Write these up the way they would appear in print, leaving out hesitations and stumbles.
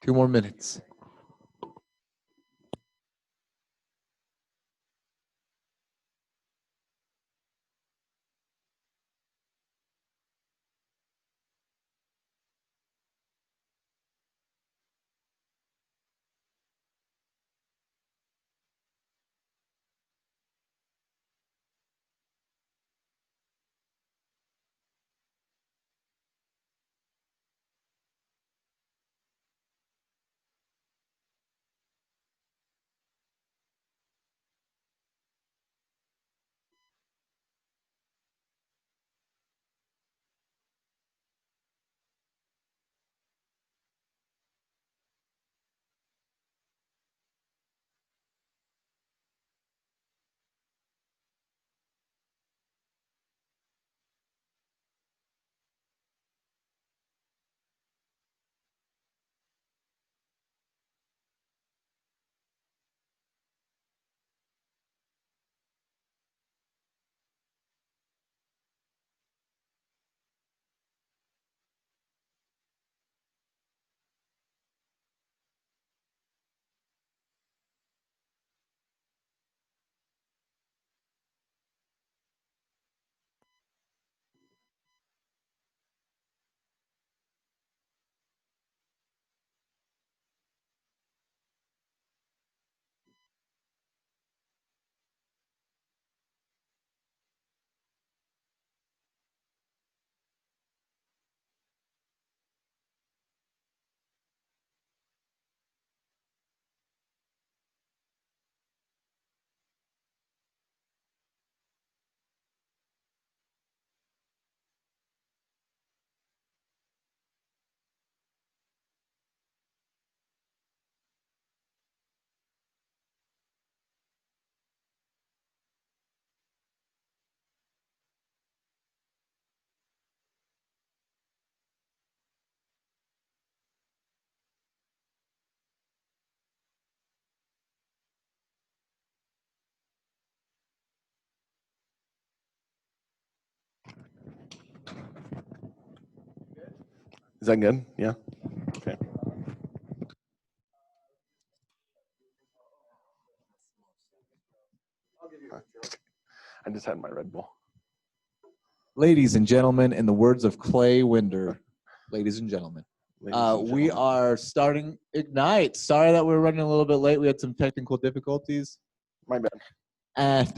2 more minutes. Is that good? Yeah. Okay. I just had my Red Bull. Ladies and gentlemen, in the words of Clay Winder, ladies and gentlemen, Ladies and we gentlemen. are starting Ignite. Sorry that we're running a little bit late. We had some technical difficulties. My bad. And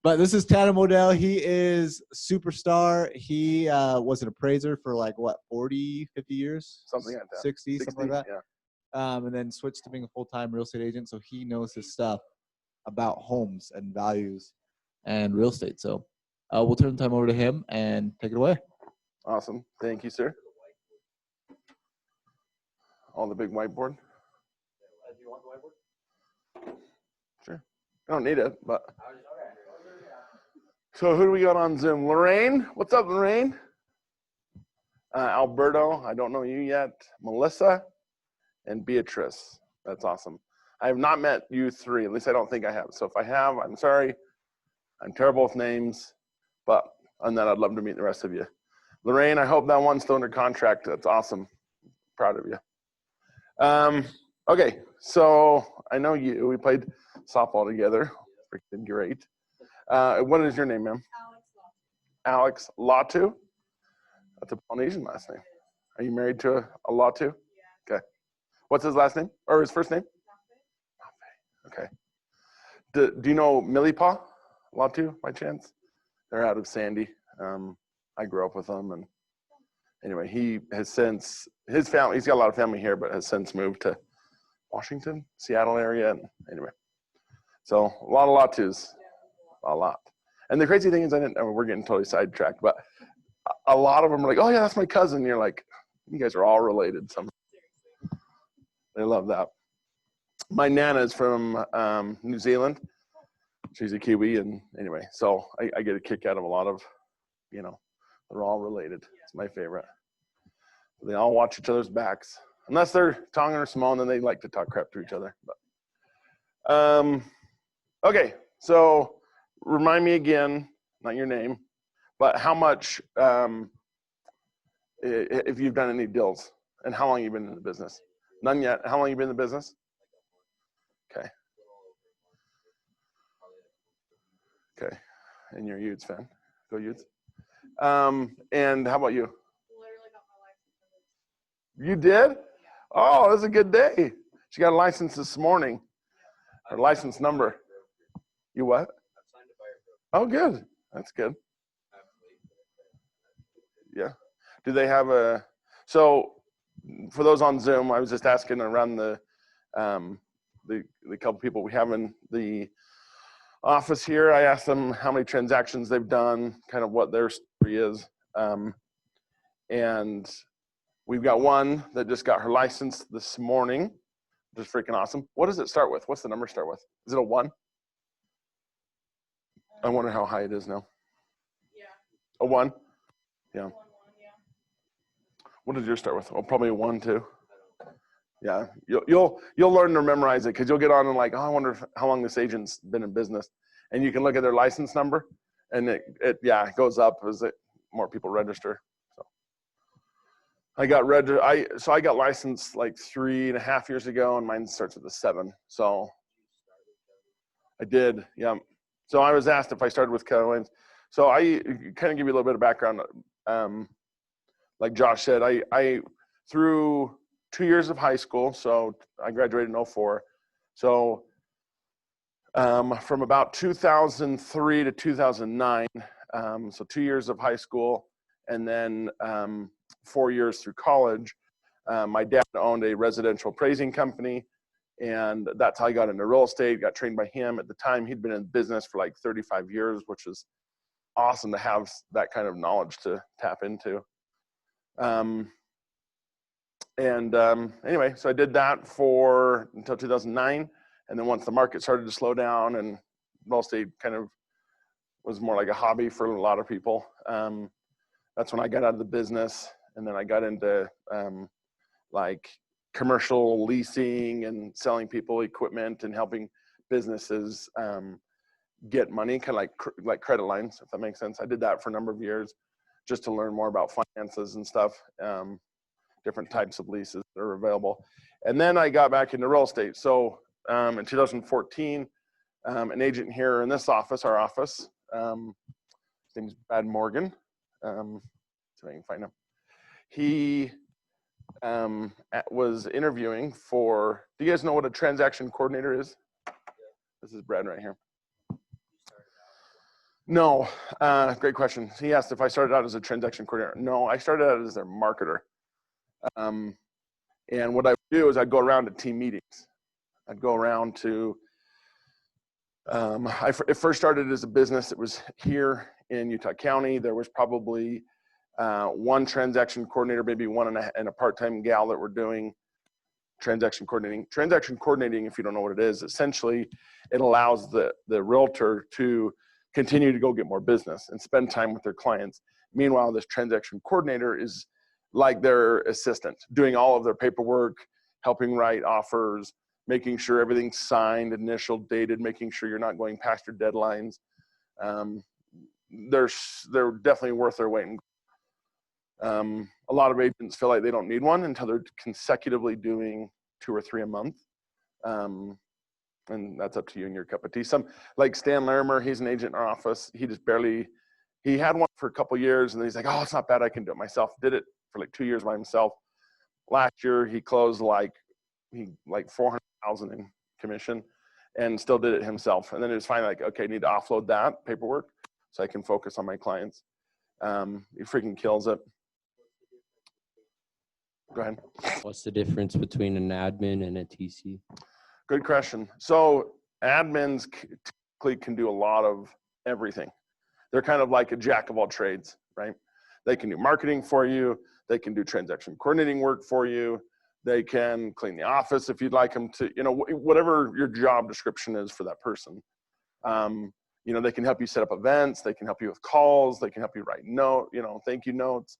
but this is Tanen Bodell. He is superstar. He was an appraiser for like what, 40, 50 years? Something like that. 60, something like that. Yeah. And then switched to being a full-time real estate agent. So he knows his stuff about homes and values and real estate. So we'll turn the time over to him and take it away. Awesome. Thank you, sir. On the big whiteboard. Do you want the whiteboard? Sure. I don't need it, but. So who do we got on Zoom? Lorraine. What's up, Lorraine? Alberto. I don't know you yet. Melissa and Beatrice. That's awesome. I have not met you three. At least I don't think I have. So if I have, I'm sorry. I'm terrible with names. But on that, I'd love to meet the rest of you. Lorraine, I hope that one's still under contract. That's awesome. Proud of you. Okay, so I know you. We played softball together. Freaking great. What is your name, ma'am? Alex Latu. That's a Polynesian last name. Are you married to a Latu? Yeah. Okay. What's his last name? Or his first name? Okay. Do you know Millipaw Latu by chance? They're out of Sandy. I grew up with them, and anyway, he has since, his family, he's got a lot of family here, but has since moved to Washington, Seattle area, and anyway. So a lot of Latus, a lot. And the crazy thing is, we're getting totally sidetracked, but a lot of them are like, oh yeah, that's my cousin. You're like, you guys are all related somehow. They love that. My Nana is from New Zealand. She's a Kiwi, and anyway, so I get a kick out of a lot of, they're all related. It's my favorite. They all watch each other's backs. Unless they're Tongan or Samoan, then they like to talk crap to each other. But okay, so remind me again, not your name, but how much, if you've done any deals And how long have you been in the business? None yet. How long have you been in the business? Okay. Okay. And you're a Utes fan. Go Utes. And how about you? You did? Oh, that's a good day. She got a license this morning. Her license number. You what? Oh, good. That's good. Yeah. Do they have a, so for those on Zoom, I was just asking around the couple people we have in the office here. I asked them how many transactions they've done, kind of what their story is. And we've got one that just got her license this morning, which is freaking awesome. What does it start with? What's the number start with? Is it a 1? I wonder how high it is now. Yeah. A 1? Yeah. 1, 1, yeah. What did yours start with? Oh, probably a 1 too. Yeah, you'll learn to memorize it because you'll get on and like, oh, I wonder how long this agent's been in business, and you can look at their license number, and it goes up as more people register. So I got licensed like 3.5 years ago, and mine starts with a 7. So I did, yeah. So I was asked if I started with Keller Williams. So I kind of give you a little bit of background. Like Josh said, I through 2 years of high school, so I graduated in 2004. So from about 2003 to 2009, so 2 years of high school, and then 4 years through college. My dad owned a residential appraising company, and that's how I got into real estate, got trained by him. At the time, he'd been in business for like 35 years, which is awesome to have that kind of knowledge to tap into. Anyway, so I did that until 2009. And then once the market started to slow down and real estate kind of was more like a hobby for a lot of people, that's when I got out of the business. And then I got into like commercial leasing and selling people equipment and helping businesses get money, kind of like credit lines, if that makes sense. I did that for a number of years just to learn more about finances and stuff. Different types of leases that are available. And then I got back into real estate. So in 2014, an agent here in this office, our office, his name's Brad Morgan. So I can find him. He was interviewing for, do you guys know what a transaction coordinator is? This is Brad right here. No, great question. He asked if I started out as a transaction coordinator. No, I started out as their marketer. And what I would do is I'd go around to team meetings. I'd go around to, it first started as a business that was here in Utah County. There was probably one transaction coordinator, maybe one and a part-time gal that were doing transaction coordinating. Transaction coordinating, if you don't know what it is, essentially it allows the realtor to continue to go get more business and spend time with their clients. Meanwhile, this transaction coordinator is like their assistant, doing all of their paperwork, helping write offers, making sure everything's signed, initial, dated, making sure you're not going past your deadlines. They're definitely worth their weight in gold. A lot of agents feel like they don't need one until they're consecutively doing 2 or 3 a month. And that's up to you and your cup of tea. Some like Stan Larimer, he's an agent in our office. He had one for a couple years, and then he's like, oh, it's not bad, I can do it myself. Did it for like 2 years by himself. Last year he closed like $400,000 in commission and still did it himself. And then it was finally like, okay, I need to offload that paperwork so I can focus on my clients. He freaking kills it. Go ahead. What's the difference between an admin and a TC? Good question. So admins typically can do a lot of everything. They're kind of like a jack of all trades, right? They can do marketing for you. They can do transaction coordinating work for you. They can clean the office if you'd like them to, whatever your job description is for that person. They can help you set up events. They can help you with calls. They can help you write thank you notes.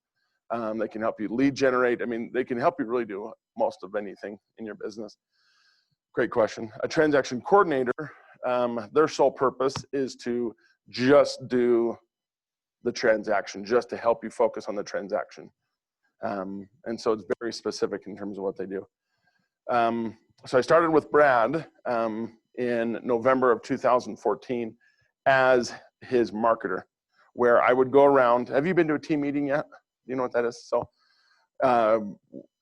They can help you lead generate. I mean, they can help you really do most of anything in your business. Great question. A transaction coordinator, their sole purpose is to just do the transaction, just to help you focus on the transaction. And so it's very specific in terms of what they do. So I started with Brad in November of 2014 as his marketer, where I would go around. Have you been to a team meeting yet? You know what that is? So I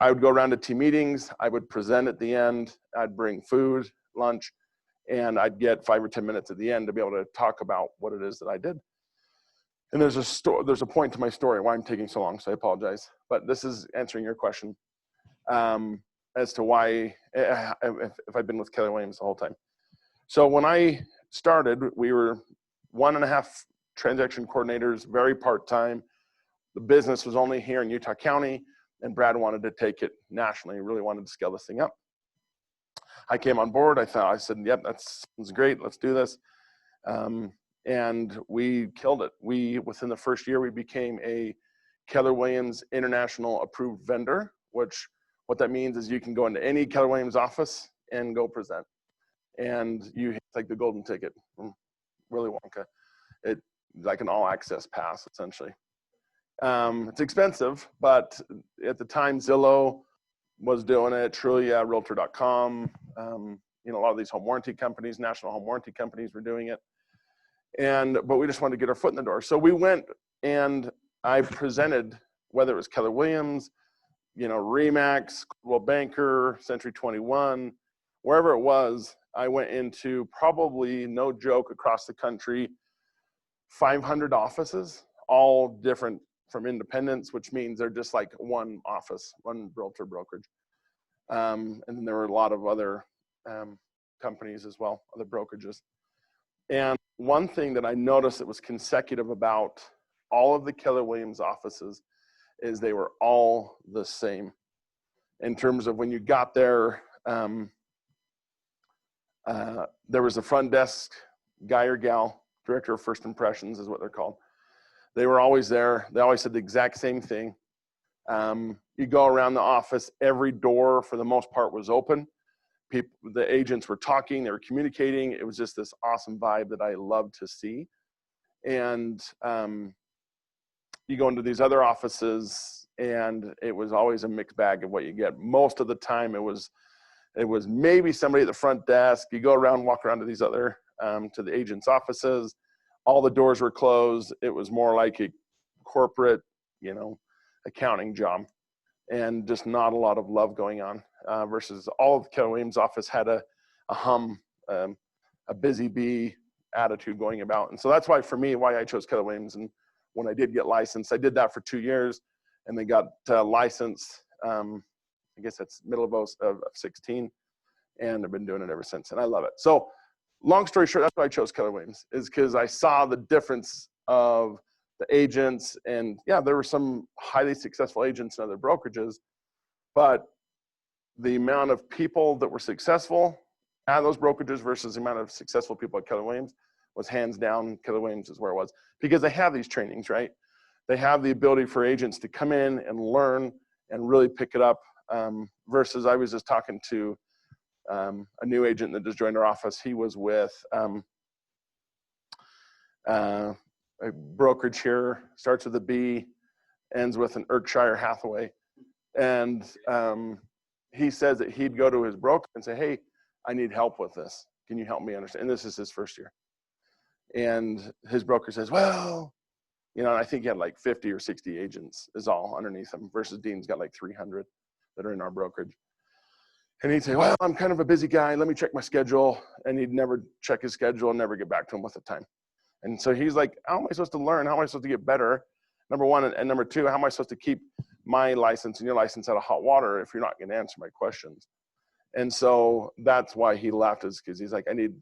would go around to team meetings. I would present at the end. I'd bring food, lunch, and I'd get 5 or 10 minutes at the end to be able to talk about what it is that I did. And there's a point to my story why I'm taking so long, so I apologize. But this is answering your question as to why, if I've been with Keller Williams the whole time. So when I started, we were 1.5 transaction coordinators, very part-time. The business was only here in Utah County, and Brad wanted to take it nationally. He really wanted to scale this thing up. I came on board. I said, yep, that sounds great. Let's do this. And we killed it. Within the first year, we became a Keller Williams International approved vendor, which what that means is you can go into any Keller Williams office and go present. And it's like the golden ticket from Willy Wonka. It's like an all access pass, essentially. It's expensive, but at the time, Zillow was doing it, Trulia, Realtor.com, a lot of these home warranty companies, national home warranty companies were doing it. But we just wanted to get our foot in the door. So we went and I presented, whether it was Keller Williams, Remax, Coldwell Banker, Century 21, wherever it was, I went into probably, no joke, across the country, 500 offices, all different from independents, which means they're just like one office, one realtor brokerage. And then there were a lot of other companies as well, other brokerages. And one thing that I noticed that was consecutive about all of the Keller Williams offices is they were all the same. In terms of when you got there, there was a front desk guy or gal, director of first impressions is what they're called. They were always there. They always said the exact same thing. You go around the office, every door for the most part was open. The agents were talking, they were communicating. It was just this awesome vibe that I loved to see. And you go into these other offices and it was always a mixed bag of what you get. Most of the time it was maybe somebody at the front desk. You go around, walk around to these other, to the agents' offices. All the doors were closed. It was more like a corporate, accounting job, and just not a lot of love going on. Versus all of Keller Williams' office had a hum, a busy bee attitude going about. And so that's why, for me, why I chose Keller Williams. And when I did get licensed, I did that for 2 years, and then got licensed. I guess that's middle of 16, and I've been doing it ever since, and I love it. So long story short, that's why I chose Keller Williams, is because I saw the difference of the agents. And yeah, there were some highly successful agents in other brokerages, but the amount of people that were successful at those brokerages versus the amount of successful people at Keller Williams was hands down, Keller Williams is where it was, because they have these trainings, right? They have the ability for agents to come in and learn and really pick it up. Versus I was just talking to a new agent that just joined our office. He was with a brokerage here, starts with a B, ends with an Berkshire Hathaway. And he says that he'd go to his broker and say, hey, I need help with this. Can you help me understand? And this is his first year. And his broker says, well, and I think he had like 50 or 60 agents is all underneath him, versus Dean's got like 300 that are in our brokerage. And he'd say, well, I'm kind of a busy guy. Let me check my schedule. And he'd never check his schedule and never get back to him with the time. And so he's like, how am I supposed to learn? How am I supposed to get better? Number one. And number two, how am I supposed to keep my license and your license out of hot water if you're not going to answer my questions? And so that's why he left, is because he's like, I need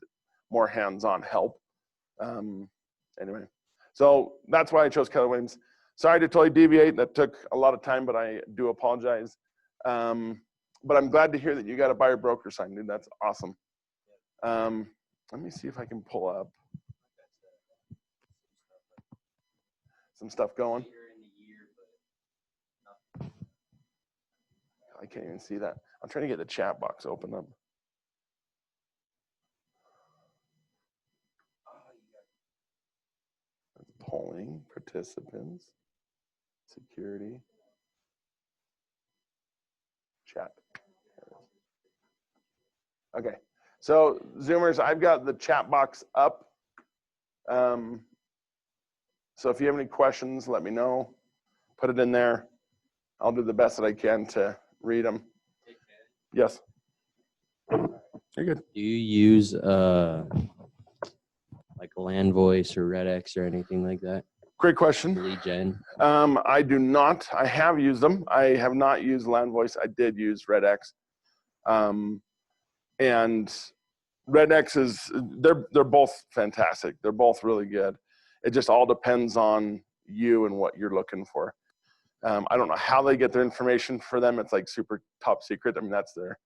more hands-on help. Anyway, so that's why I chose Keller Williams. Sorry to totally deviate. That took a lot of time, but I do apologize. But I'm glad to hear that you got a buyer broker sign, dude. That's awesome. Let me see if I can pull up some stuff going. I can't even see that. I'm trying to get the chat box open up. Polling participants, security. chat. Okay. So Zoomers, I've got the chat box up. So if you have any questions, let me know. Put it in there. I'll do the best that I can to read them. Yes. You're good. Do you use like Land Voice or Red X or anything like that? Great question. Lead gen. I do not. I have used them. I have not used Land Voice. I did use Red X. And Red X is, they're both fantastic. They're both really good. It just all depends on you and what you're looking for. I don't know how they get their information for them. It's like super top secret. I mean, that's their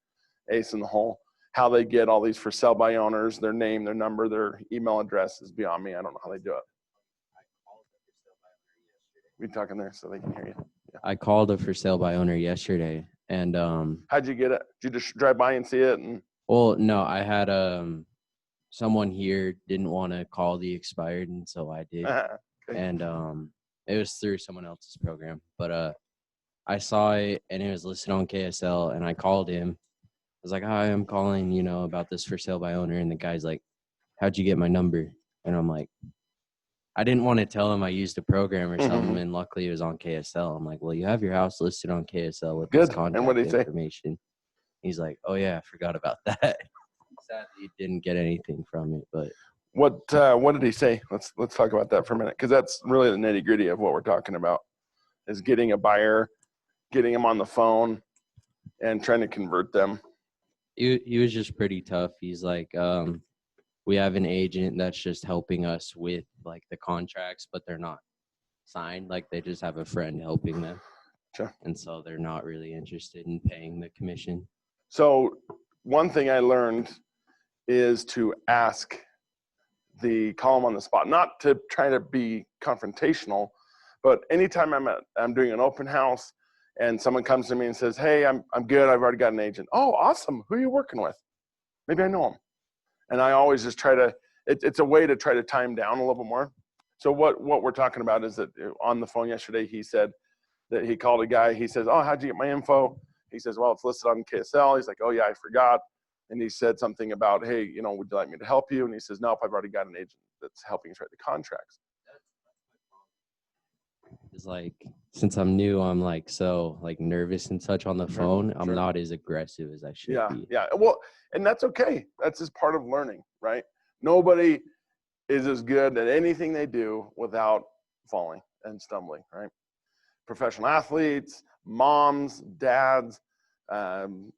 ace in the hole. How they get all these for sale by owners, their name, their number, their email address is beyond me. I don't know how they do it. We talking there so they can hear you. Yeah. I called a for sale by owner yesterday, and How'd you get it? Did you just drive by and see it? And well, no, I had someone here didn't want to call the expired, and so I did. okay. And it was through someone else's program, but I saw it and it was listed on KSL, and I called him. I was like, "Hi, I'm calling, about this for sale by owner," and the guy's like, "How'd you get my number?" And I'm like, I didn't want to tell him I used a program or something, and luckily it was on KSL. I'm like, "Well, you have your house listed on KSL with this Good. contact And what did he say? information." He's like, "Oh yeah, I forgot about that." Sadly, didn't get anything from it, but What did he say? Let's talk about that for a minute, because that's really the nitty gritty of what we're talking about, is getting a buyer, getting them on the phone, and trying to convert them. he was just pretty tough. He's like, we have an agent that's just helping us with like the contracts, but they're not signed. Like they just have a friend helping them. Sure. And so they're not really interested in paying the commission. So one thing I learned is to ask call them on the spot, not to try to be confrontational, but anytime I'm doing an open house and someone comes to me and says, "Hey, I'm good. I've already got an agent." "Oh, awesome. Who are you working with?" Maybe I know them. And I always just try to, it's a way to try to time down a little bit more. So what we're talking about is that on the phone yesterday, he said that he called a guy. He says, "Oh, how'd you get my info?" He says, "Well, it's listed on KSL." He's like, "Oh yeah, I forgot." And he said something about, "Hey, would you like me to help you?" And he says, "Nope, I've already got an agent that's helping us write the contracts." It's like, since I'm new, I'm like so like nervous and such on the phone. I'm Sure. not as aggressive as I should be. Yeah. Well, and that's okay. That's just part of learning, right? Nobody is as good at anything they do without falling and stumbling, right? Professional athletes, moms, dads,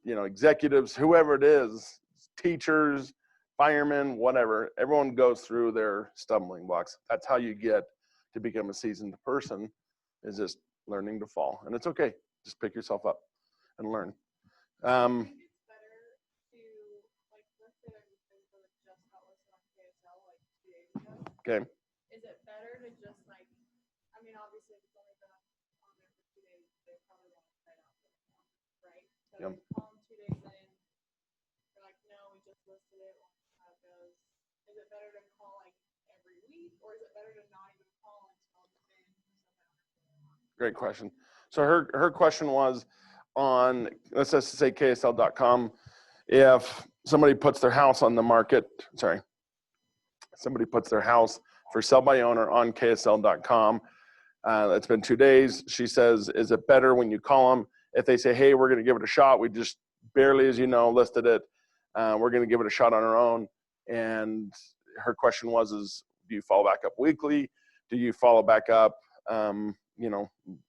executives, whoever it is, teachers, firemen, whatever. Everyone goes through their stumbling blocks. That's how you get to become a seasoned person, is just learning to fall. And it's okay. Just pick yourself up and learn. I think it's better to, like, let's say there's a info that just got listed on KSL like 2 days ago. Okay. Is it better to just like, I mean, obviously if it's only been on there for 2 days, they probably won't write out the form, right? So Yep. you call them 2 days in, they're like, "No, we just listed it," we'll see how it goes. Is it better to call like every week, or is it better to not even call until it's been Great question. So her question was on, let's just say KSL.com. If somebody puts their house on the market, somebody puts their house for sale by owner on KSL.com. It's been 2 days. She says, is it better when you call them if they say, "Hey, we're going to give it a shot. We just barely, as you know, listed it. We're going to give it a shot on our own." And her question was, do you follow back up weekly? Do you follow back up,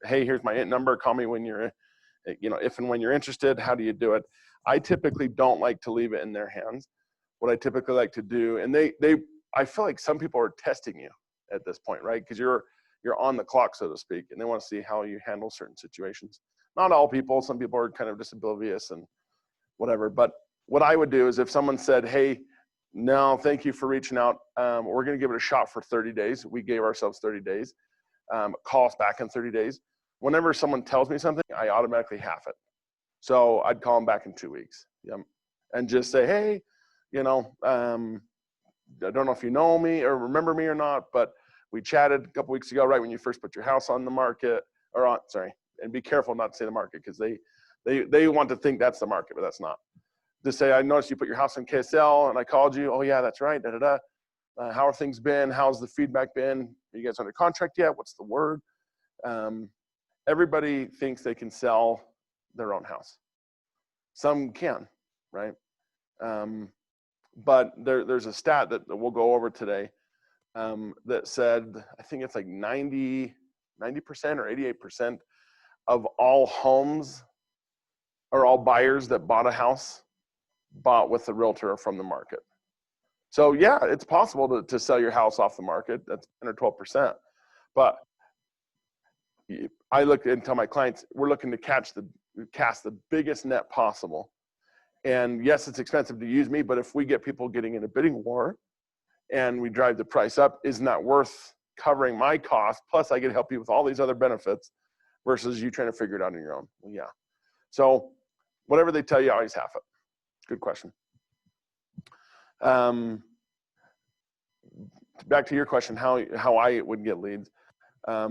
"Hey, here's my number. Call me when you're, if and when you're interested. How do you do it?" I typically don't like to leave it in their hands. What I typically like to do, and I feel like some people are testing you at this point, right? Because you're on the clock, so to speak, and they want to see how you handle certain situations. Not all people. Some people are kind of just oblivious and whatever. But what I would do is if someone said, "Hey, no, thank you for reaching out. We're going to give it a shot for 30 days. We gave ourselves 30 days. Call us back in 30 days. Whenever someone tells me something, I automatically half it. So I'd call them back in 2 weeks. And just say, "Hey, I don't know if you know me or remember me or not, but we chatted a couple weeks ago, right when you first put your house on the market," and be careful not to say the market, because they They want to think that's the market, but that's not. To say, I noticed you put your house on KSL and I called you. Oh yeah, that's right. Da, da, da. How are things been? How's the feedback been? Are you guys under contract yet? What's the word? Everybody thinks they can sell their own house. Some can, right? But there's a stat that we'll go over today that said, I think it's like 90% or 88% of all homes or all buyers that bought a house bought with the realtor or from the market. So yeah, it's possible to sell your house off the market. That's 10 or 12%. But I look and tell my clients, we're looking to cast the biggest net possible. And yes, it's expensive to use me, but if we get people getting in a bidding war and we drive the price up, isn't that worth covering my cost? Plus I can help you with all these other benefits versus you trying to figure it out on your own. Well, yeah. So whatever they tell you, always half it. Good question. Back to your question, how I would get leads. I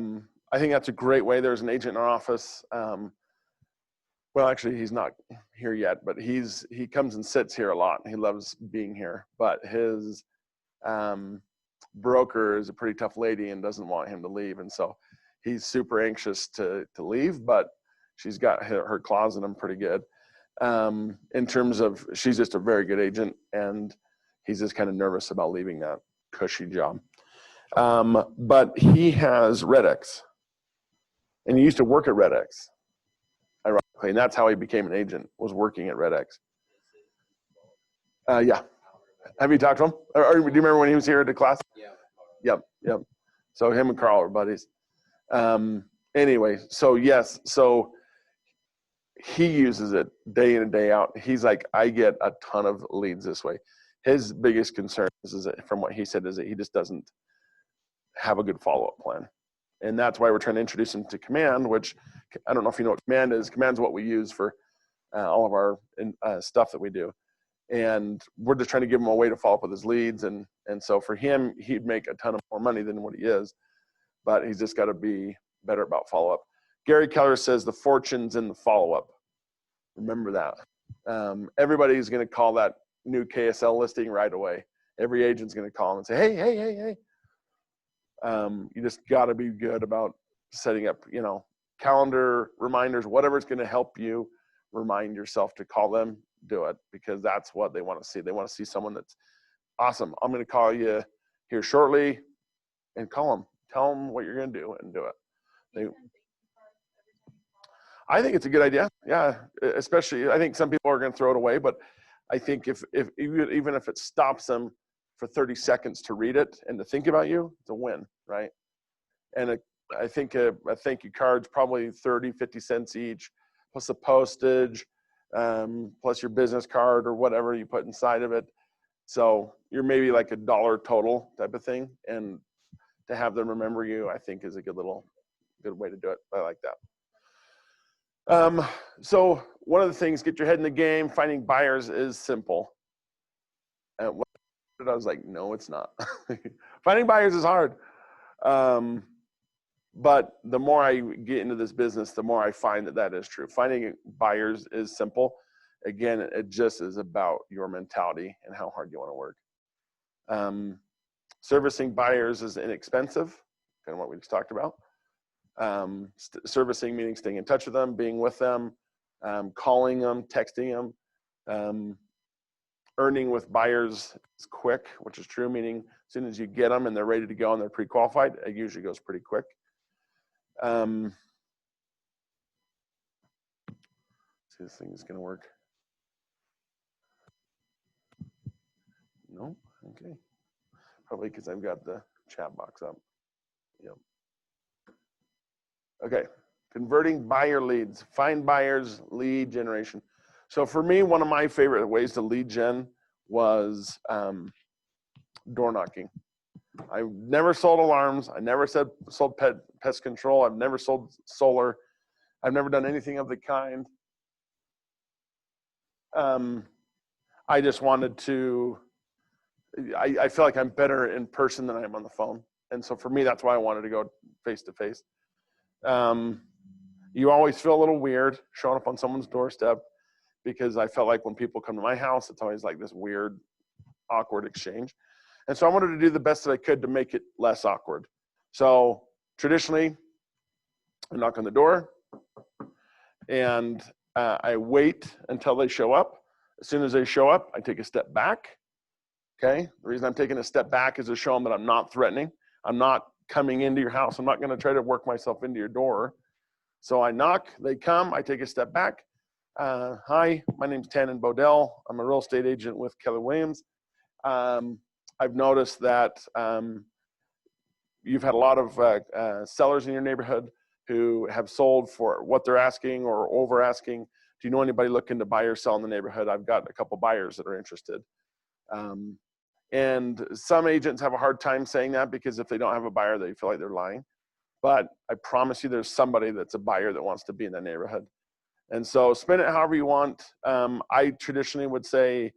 think that's a great way. There's an agent in our office. Well, actually, he's not here yet, but he comes and sits here a lot. He loves being here. But his broker is a pretty tough lady and doesn't want him to leave, and so he's super anxious to leave. But she's got her claws in him pretty good. In terms of, she's just a very good agent, and he's just kind of nervous about leaving that cushy job. But he has RedX, and he used to work at RedX, ironically, and that's how he became an agent, was working at RedX. Yeah. Have you talked to him? Or do you remember when he was here at the class? Yeah. Yep. So him and Carl are buddies. Anyway, so yes, so he uses it day in and day out. He's like, I get a ton of leads this way. His biggest concern is that, from what he said, is that he just doesn't have a good follow-up plan. And that's why we're trying to introduce him to Command, which I don't know if you know what Command is. Command's what we use for all of our stuff that we do. And we're just trying to give him a way to follow up with his leads. And so for him, he'd make a ton of more money than what he is, but he's just got to be better about follow-up. Gary Keller says the fortune's in the follow-up. Remember that. Everybody's going to call that new KSL listing right away. Every agent's going to call him and say, hey. You just got to be good about setting up, calendar reminders, whatever's going to help you remind yourself to call them, do it, because that's what they want to see. They want to see someone that's awesome. I'm going to call you here shortly, and call them. Tell them what you're going to do and do it. I think it's a good idea. Yeah, especially I think some people are going to throw it away, but I think if even if it stops them for 30 seconds to read it and to think about you, it's a win, right? And I think a thank you card's probably 30, 50 cents each, plus the postage, plus your business card or whatever you put inside of it. So you're maybe like $1 total type of thing. And to have them remember you, I think is a good way to do it. I like that. So one of the things, get your head in the game. Finding buyers is simple. And I was like, no, it's not. Finding buyers is hard. But the more I get into this business, the more I find that is true. Finding buyers is simple. Again, it just is about your mentality and how hard you want to work. Servicing buyers is inexpensive, kind of what we just talked about. Servicing meaning staying in touch with them, being with them, calling them, texting them. Earning with buyers is quick, which is true, meaning as soon as you get them and they're ready to go and they're pre-qualified, it usually goes pretty quick. See if this thing is going to work. No? Okay. Probably because I've got the chat box up. Yep. Okay. Converting buyer leads. Find buyers, lead generation. So for me, one of my favorite ways to lead gen was door knocking. I've never sold alarms. I never sold pest control. I've never sold solar. I've never done anything of the kind. I just wanted to, I feel like I'm better in person than I am on the phone. And so for me, that's why I wanted to go face to face. You always feel a little weird showing up on someone's doorstep because I felt like when people come to my house, it's always like this weird, awkward exchange. And so I wanted to do the best that I could to make it less awkward. So traditionally, I knock on the door and I wait until they show up. As soon as they show up, I take a step back. Okay. The reason I'm taking a step back is to show them that I'm not threatening. I'm not coming into your house. I'm not going to try to work myself into your door. So I knock, they come, I take a step back. Hi, my name's Tanen Bodell. I'm a real estate agent with Keller Williams. I've noticed that you've had a lot of sellers in your neighborhood who have sold for what they're asking or over asking. Do you know anybody looking to buy or sell in the neighborhood? I've got a couple buyers that are interested. And some agents have a hard time saying that because if they don't have a buyer, they feel like they're lying. But I promise you there's somebody that's a buyer that wants to be in that neighborhood. And so spin it however you want. I traditionally would say,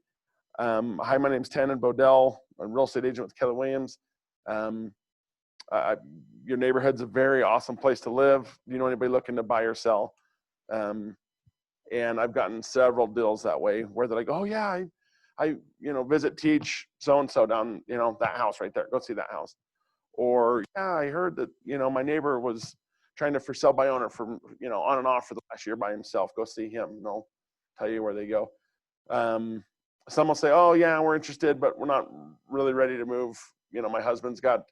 hi, my name's Tanen Bodell. I'm a real estate agent with Keller Williams. Your neighborhood's a very awesome place to live. Do you know anybody looking to buy or sell? And I've gotten several deals that way where they're like, oh yeah, I visit, teach so-and-so down, that house right there. Go see that house. Or, yeah, I heard that, my neighbor was trying to for sell by owner for, on and off for the last year by himself. Go see him. And they'll tell you where they go. Some will say, oh yeah, we're interested, but we're not really ready to move. My husband's got,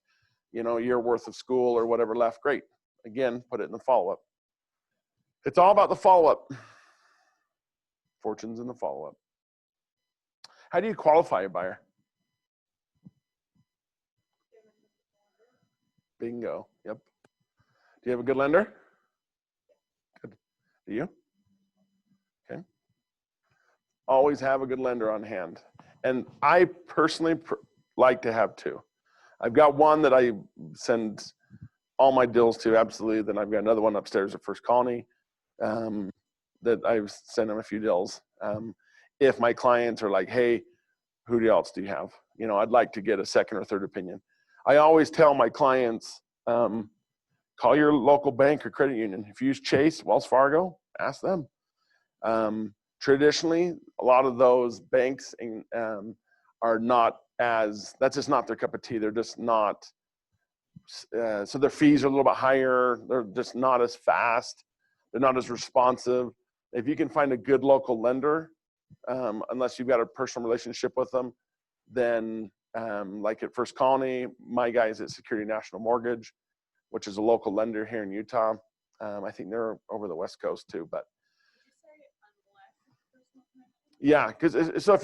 a year worth of school or whatever left. Great. Again, put it in the follow-up. It's all about the follow-up. Fortune's in the follow-up. How do you qualify a buyer? Bingo. Yep. Do you have a good lender? Good. Do you? Okay. Always have a good lender on hand. And I personally like to have two. I've got one that I send all my deals to, absolutely. Then I've got another one upstairs at First Colony that I've sent them a few deals. If my clients are like, hey, who else do you have? I'd like to get a second or third opinion. I always tell my clients, call your local bank or credit union. If you use Chase, Wells Fargo, ask them. Traditionally, a lot of those banks are not that's just not their cup of tea. They're just not, so their fees are a little bit higher. They're just not as fast. They're not as responsive. If you can find a good local lender, unless you've got a personal relationship with them, then like at First Colony, my guys at Security National Mortgage, which is a local lender here in Utah. I think they're over the West Coast too, but yeah, because so if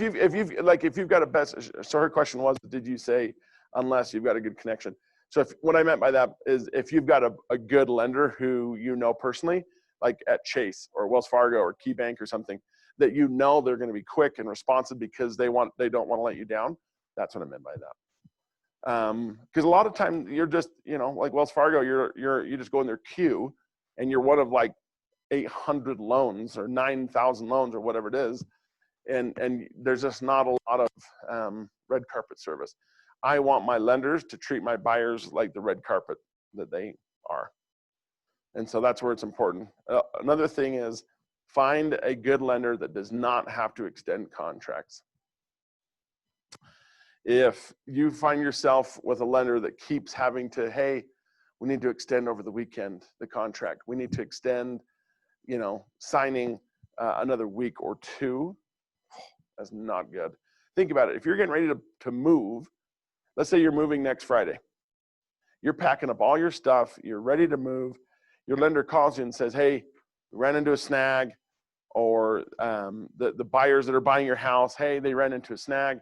you've got a best, so her question was, did you say unless you've got a good connection? So what I meant by that is if you've got a good lender who personally, like at Chase or Wells Fargo or KeyBank or something, that they're going to be quick and responsive because they don't want to let you down. That's what I meant by that. Because a lot of times you're just, like Wells Fargo, you just go in their queue and you're one of like 800 loans or 9,000 loans or whatever it is. And there's just not a lot of red carpet service. I want my lenders to treat my buyers like the red carpet that they are. And so that's where it's important. Another thing is find a good lender that does not have to extend contracts. If you find yourself with a lender that keeps having to, hey, we need to extend over the weekend the contract. We need to extend, signing another week or two. That's not good. Think about it. If you're getting ready to move, let's say you're moving next Friday. You're packing up all your stuff. You're ready to move. Your lender calls you and says, hey, we ran into a snag. Or the buyers that are buying your house, hey, they ran into a snag.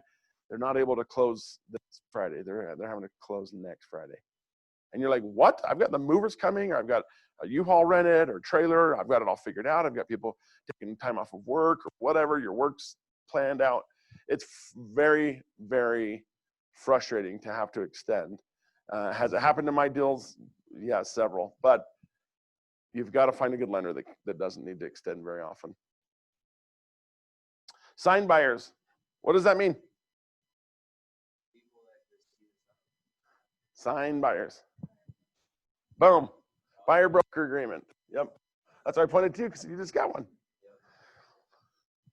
They're not able to close this Friday. They're having to close next Friday. And you're like, what? I've got the movers coming, or I've got a U-Haul rented or trailer. I've got it all figured out. I've got people taking time off of work or whatever. Your work's planned out. It's very, very frustrating to have to extend. Has it happened in my deals? Yeah, several. But you've got to find a good lender that doesn't need to extend very often. Signed buyers. What does that mean? Signed buyers. Boom. Buyer broker agreement. Yep. That's why I pointed to you, because you just got one.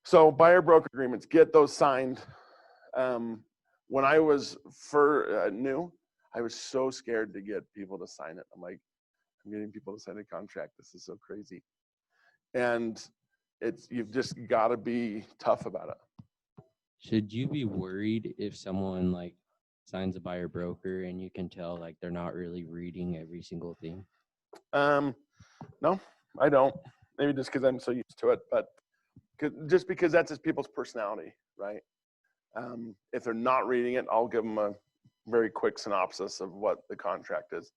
So buyer broker agreements, get those signed. When I was new, I was so scared to get people to sign it. I'm like, I'm getting people to sign a contract. This is so crazy. And you've just got to be tough about it. Should you be worried if someone like signs a buyer broker and you can tell like they're not really reading every single thing? No, I don't. Maybe just because I'm so used to it, but just because that's just people's personality, right? If they're not reading it, I'll give them a very quick synopsis of what the contract is.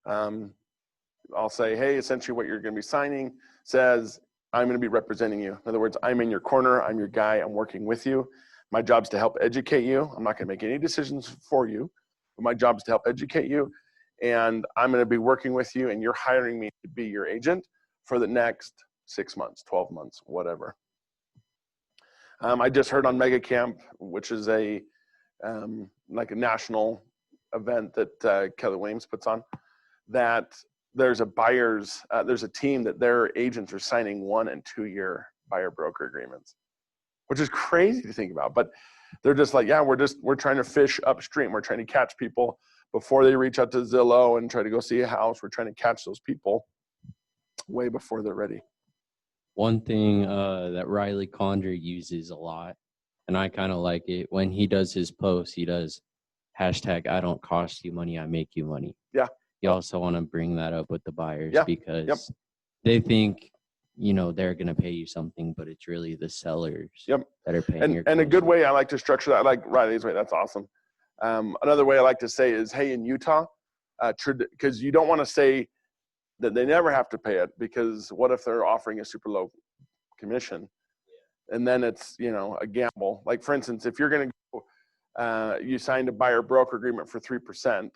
I'll say, hey, essentially what you're going to be signing says, I'm going to be representing you. In other words, I'm in your corner. I'm your guy. I'm working with you. My job is to help educate you. I'm not going to make any decisions for you, but my job is to help educate you. And I'm going to be working with you, and you're hiring me to be your agent for the next 6 months, 12 months, whatever. I just heard on Mega Camp, which is like a national event that Kelly Williams puts on, that there's a team that their agents are signing 1 and 2 year buyer broker agreements, which is crazy to think about. But they're just like, yeah, we're trying to fish upstream. We're trying to catch people before they reach out to Zillow and try to go see a house. We're trying to catch those people way before they're ready. One thing that Riley Condor uses a lot, and I kind of like it, when he does his posts, he does hashtag I don't cost you money, I make you money. Yeah. You also want to bring that up with the buyers because Yep. they think, they're going to pay you something, but it's really the sellers that are paying your And a good commission. way I like to structure that, I like Riley's way, that's awesome. Another way I like to say is, hey, in Utah, because you don't want to say that they never have to pay it, because what if they're offering a super low commission? And then it's, a gamble. Like, for instance, if you're going to go, you signed a buyer broker agreement for 3%,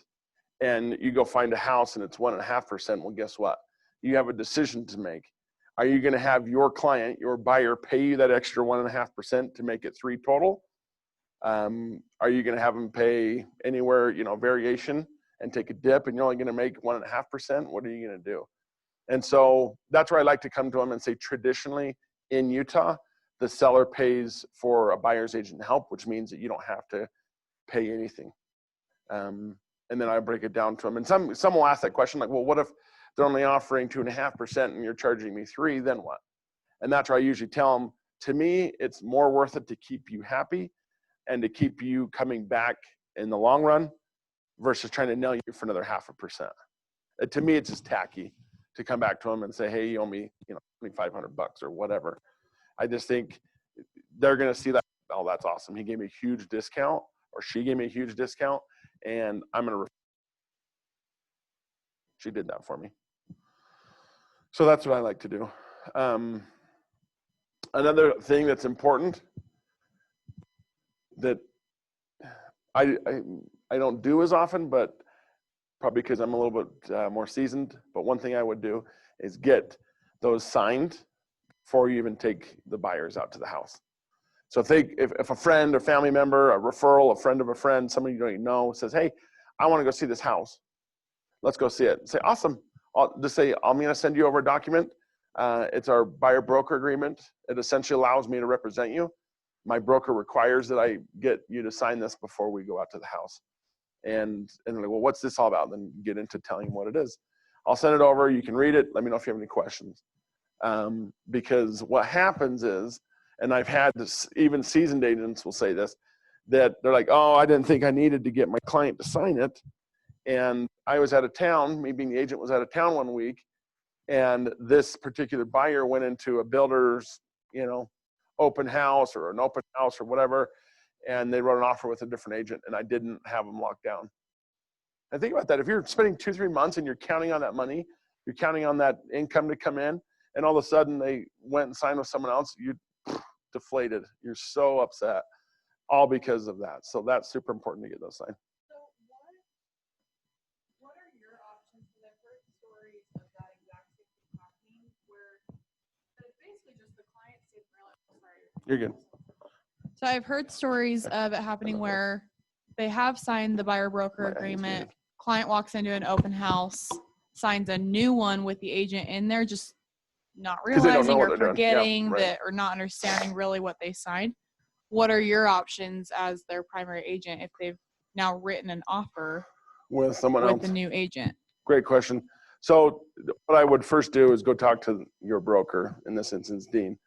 and you go find a house and it's 1.5%, well, guess what? You have a decision to make. Are you going to have your client, your buyer, pay you that extra 1.5% to make it 3 total? Are you going to have them pay anywhere, variation and take a dip, and you're only going to make 1.5%? What are you going to do? And so that's where I like to come to them and say, traditionally in Utah, the seller pays for a buyer's agent help, which means that you don't have to pay anything. And then I break it down to them. And some will ask that question, like, well, what if they're only offering 2.5% and you're charging me 3%? Then what? And that's where I usually tell them, to me, it's more worth it to keep you happy and to keep you coming back in the long run versus trying to nail you for another 0.5%. To me, it's just tacky to come back to them and say, hey, you owe me, $2,500 or whatever. I just think they're going to see that, oh, that's awesome. He gave me a huge discount, or she gave me a huge discount, and I'm going to. She did that for me. So that's what I like to do. Another thing that's important that I don't do as often, but probably because I'm a little bit more seasoned, but one thing I would do is get those signed before you even take the buyers out to the house. So if a friend or family member, a referral, a friend of a friend, somebody you don't even know says, hey, I want to go see this house. Let's go see it. Say, awesome. I'm going to send you over a document. It's our buyer broker agreement. It essentially allows me to represent you. My broker requires that I get you to sign this before we go out to the house. And they're like, well, what's this all about? Then get into telling them what it is. I'll send it over. You can read it. Let me know if you have any questions. Because what happens is, and I've had this, even seasoned agents will say this, that they're like, oh, I didn't think I needed to get my client to sign it. And I was out of town, me being the agent was out of town one week, and this particular buyer went into a builder's, open house or an open house or whatever, and they wrote an offer with a different agent, and I didn't have them locked down. And think about that. If you're spending 2-3 months and you're counting on that money, you're counting on that income to come in, and all of a sudden they went and signed with someone else, you deflated. You're so upset, all because of that. So that's super important to get those signed. So what are your options? Because I've heard stories of that exact same thing happening where it's basically just the client didn't realize. Sorry. You're good. So I've heard stories of it happening where they have signed the buyer broker agreement. Client walks into an open house, signs a new one with the agent in there, just not 'Cause they don't know realizing what or they're doing. Yeah, forgetting right. that or not understanding really what they signed. What are your options as their primary agent if they've now written an offer With someone with else. a new agent? Great question. So what I would first do is go talk to your broker, in this instance, Dean,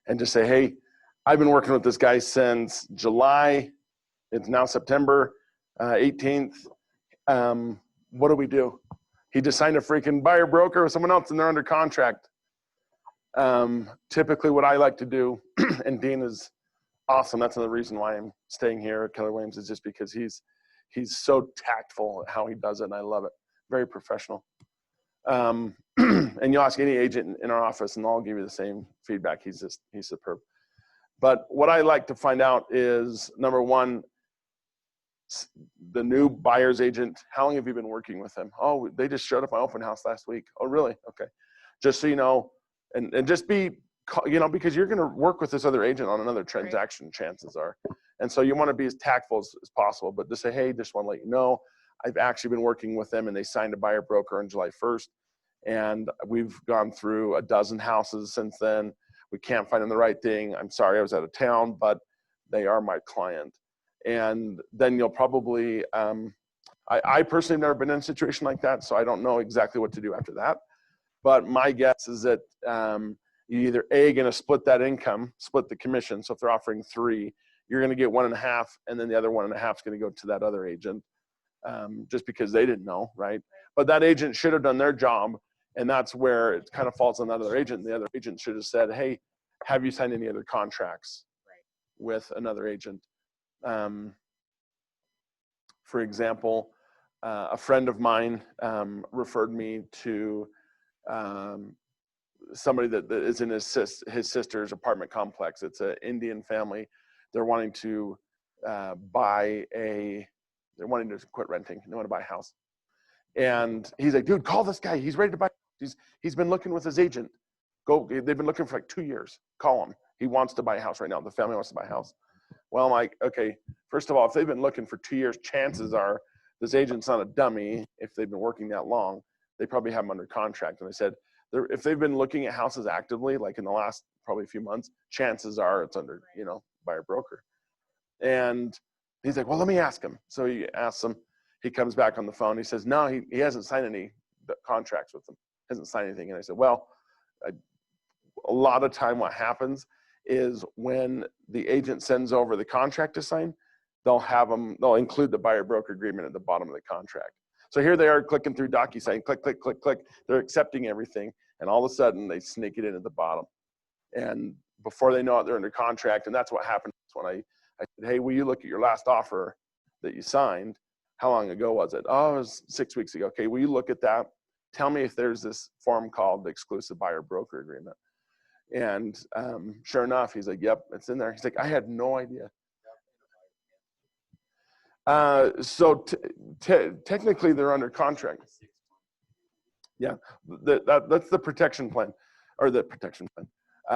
and just say, hey, I've been working with this guy since July. It's now September 18th. What do we do? He just signed a freaking buyer broker with someone else and they're under contract. Typically what I like to do, and Dean is awesome. That's another reason why I'm staying here at Keller Williams, is just because he's so tactful at how he does it, and I love it. Very professional. And you'll ask any agent in our office, and they'll give you the same feedback. He's superb. But what I like to find out is, number one, the new buyer's agent, how long have you been working with them? Oh, they just showed up at my open house last week. Oh, really? Okay. Just so you know, and just be, because you're going to work with this other agent on another transaction, chances are. And so you want to be as tactful as possible, but just say, hey, just want to let you know, I've actually been working with them and they signed a buyer broker on July 1st. And we've gone through a dozen houses since then. We can't find them the right thing. I'm sorry, I was out of town, but they are my client. And then you'll probably, I personally have never been in a situation like that, so I don't know exactly what to do after that. But my guess is that you either going to split that income, split the commission. So if they're offering 3, you're going to get 1.5, and then the other 1.5 is going to go to that other agent, just because they didn't know, right? But that agent should have done their job, and that's where it kind of falls on that other agent. The other agent should have said, hey, have you signed any other contracts with another agent? For example, a friend of mine referred me to somebody that is in his sister's apartment complex. It's an Indian family. They're wanting to they're wanting to quit renting. They want to buy a house. And he's like, dude, call this guy. He's ready to buy. He's been looking with his agent. They've been looking for like 2 years. Call him. He wants to buy a house right now. The family wants to buy a house. Well, I'm like, okay, first of all, if they've been looking for 2 years, chances are this agent's not a dummy. If they've been working that long, they probably have them under contract. And I said, if they've been looking at houses actively, like in the last probably a few months, chances are it's under, buyer broker. And he's like, well, let me ask him. So he asks him. He comes back on the phone. He says, no, he hasn't signed any contracts with them. Hasn't signed anything. And I said, well, a lot of time what happens is when the agent sends over the contract to sign, they'll include the buyer broker agreement at the bottom of the contract. So here they are clicking through DocuSign, click, click, click, click. They're accepting everything. And all of a sudden they sneak it in at the bottom. And before they know it, they're under contract. And that's what happened when I said, hey, will you look at your last offer that you signed? How long ago was it? Oh, it was 6 weeks ago. Okay, will you look at that? Tell me if there's this form called the exclusive buyer broker agreement. And sure enough, he's like, yep, it's in there. He's like, I had no idea. So technically they're under contract. Yeah, that's the protection plan, or the protection plan,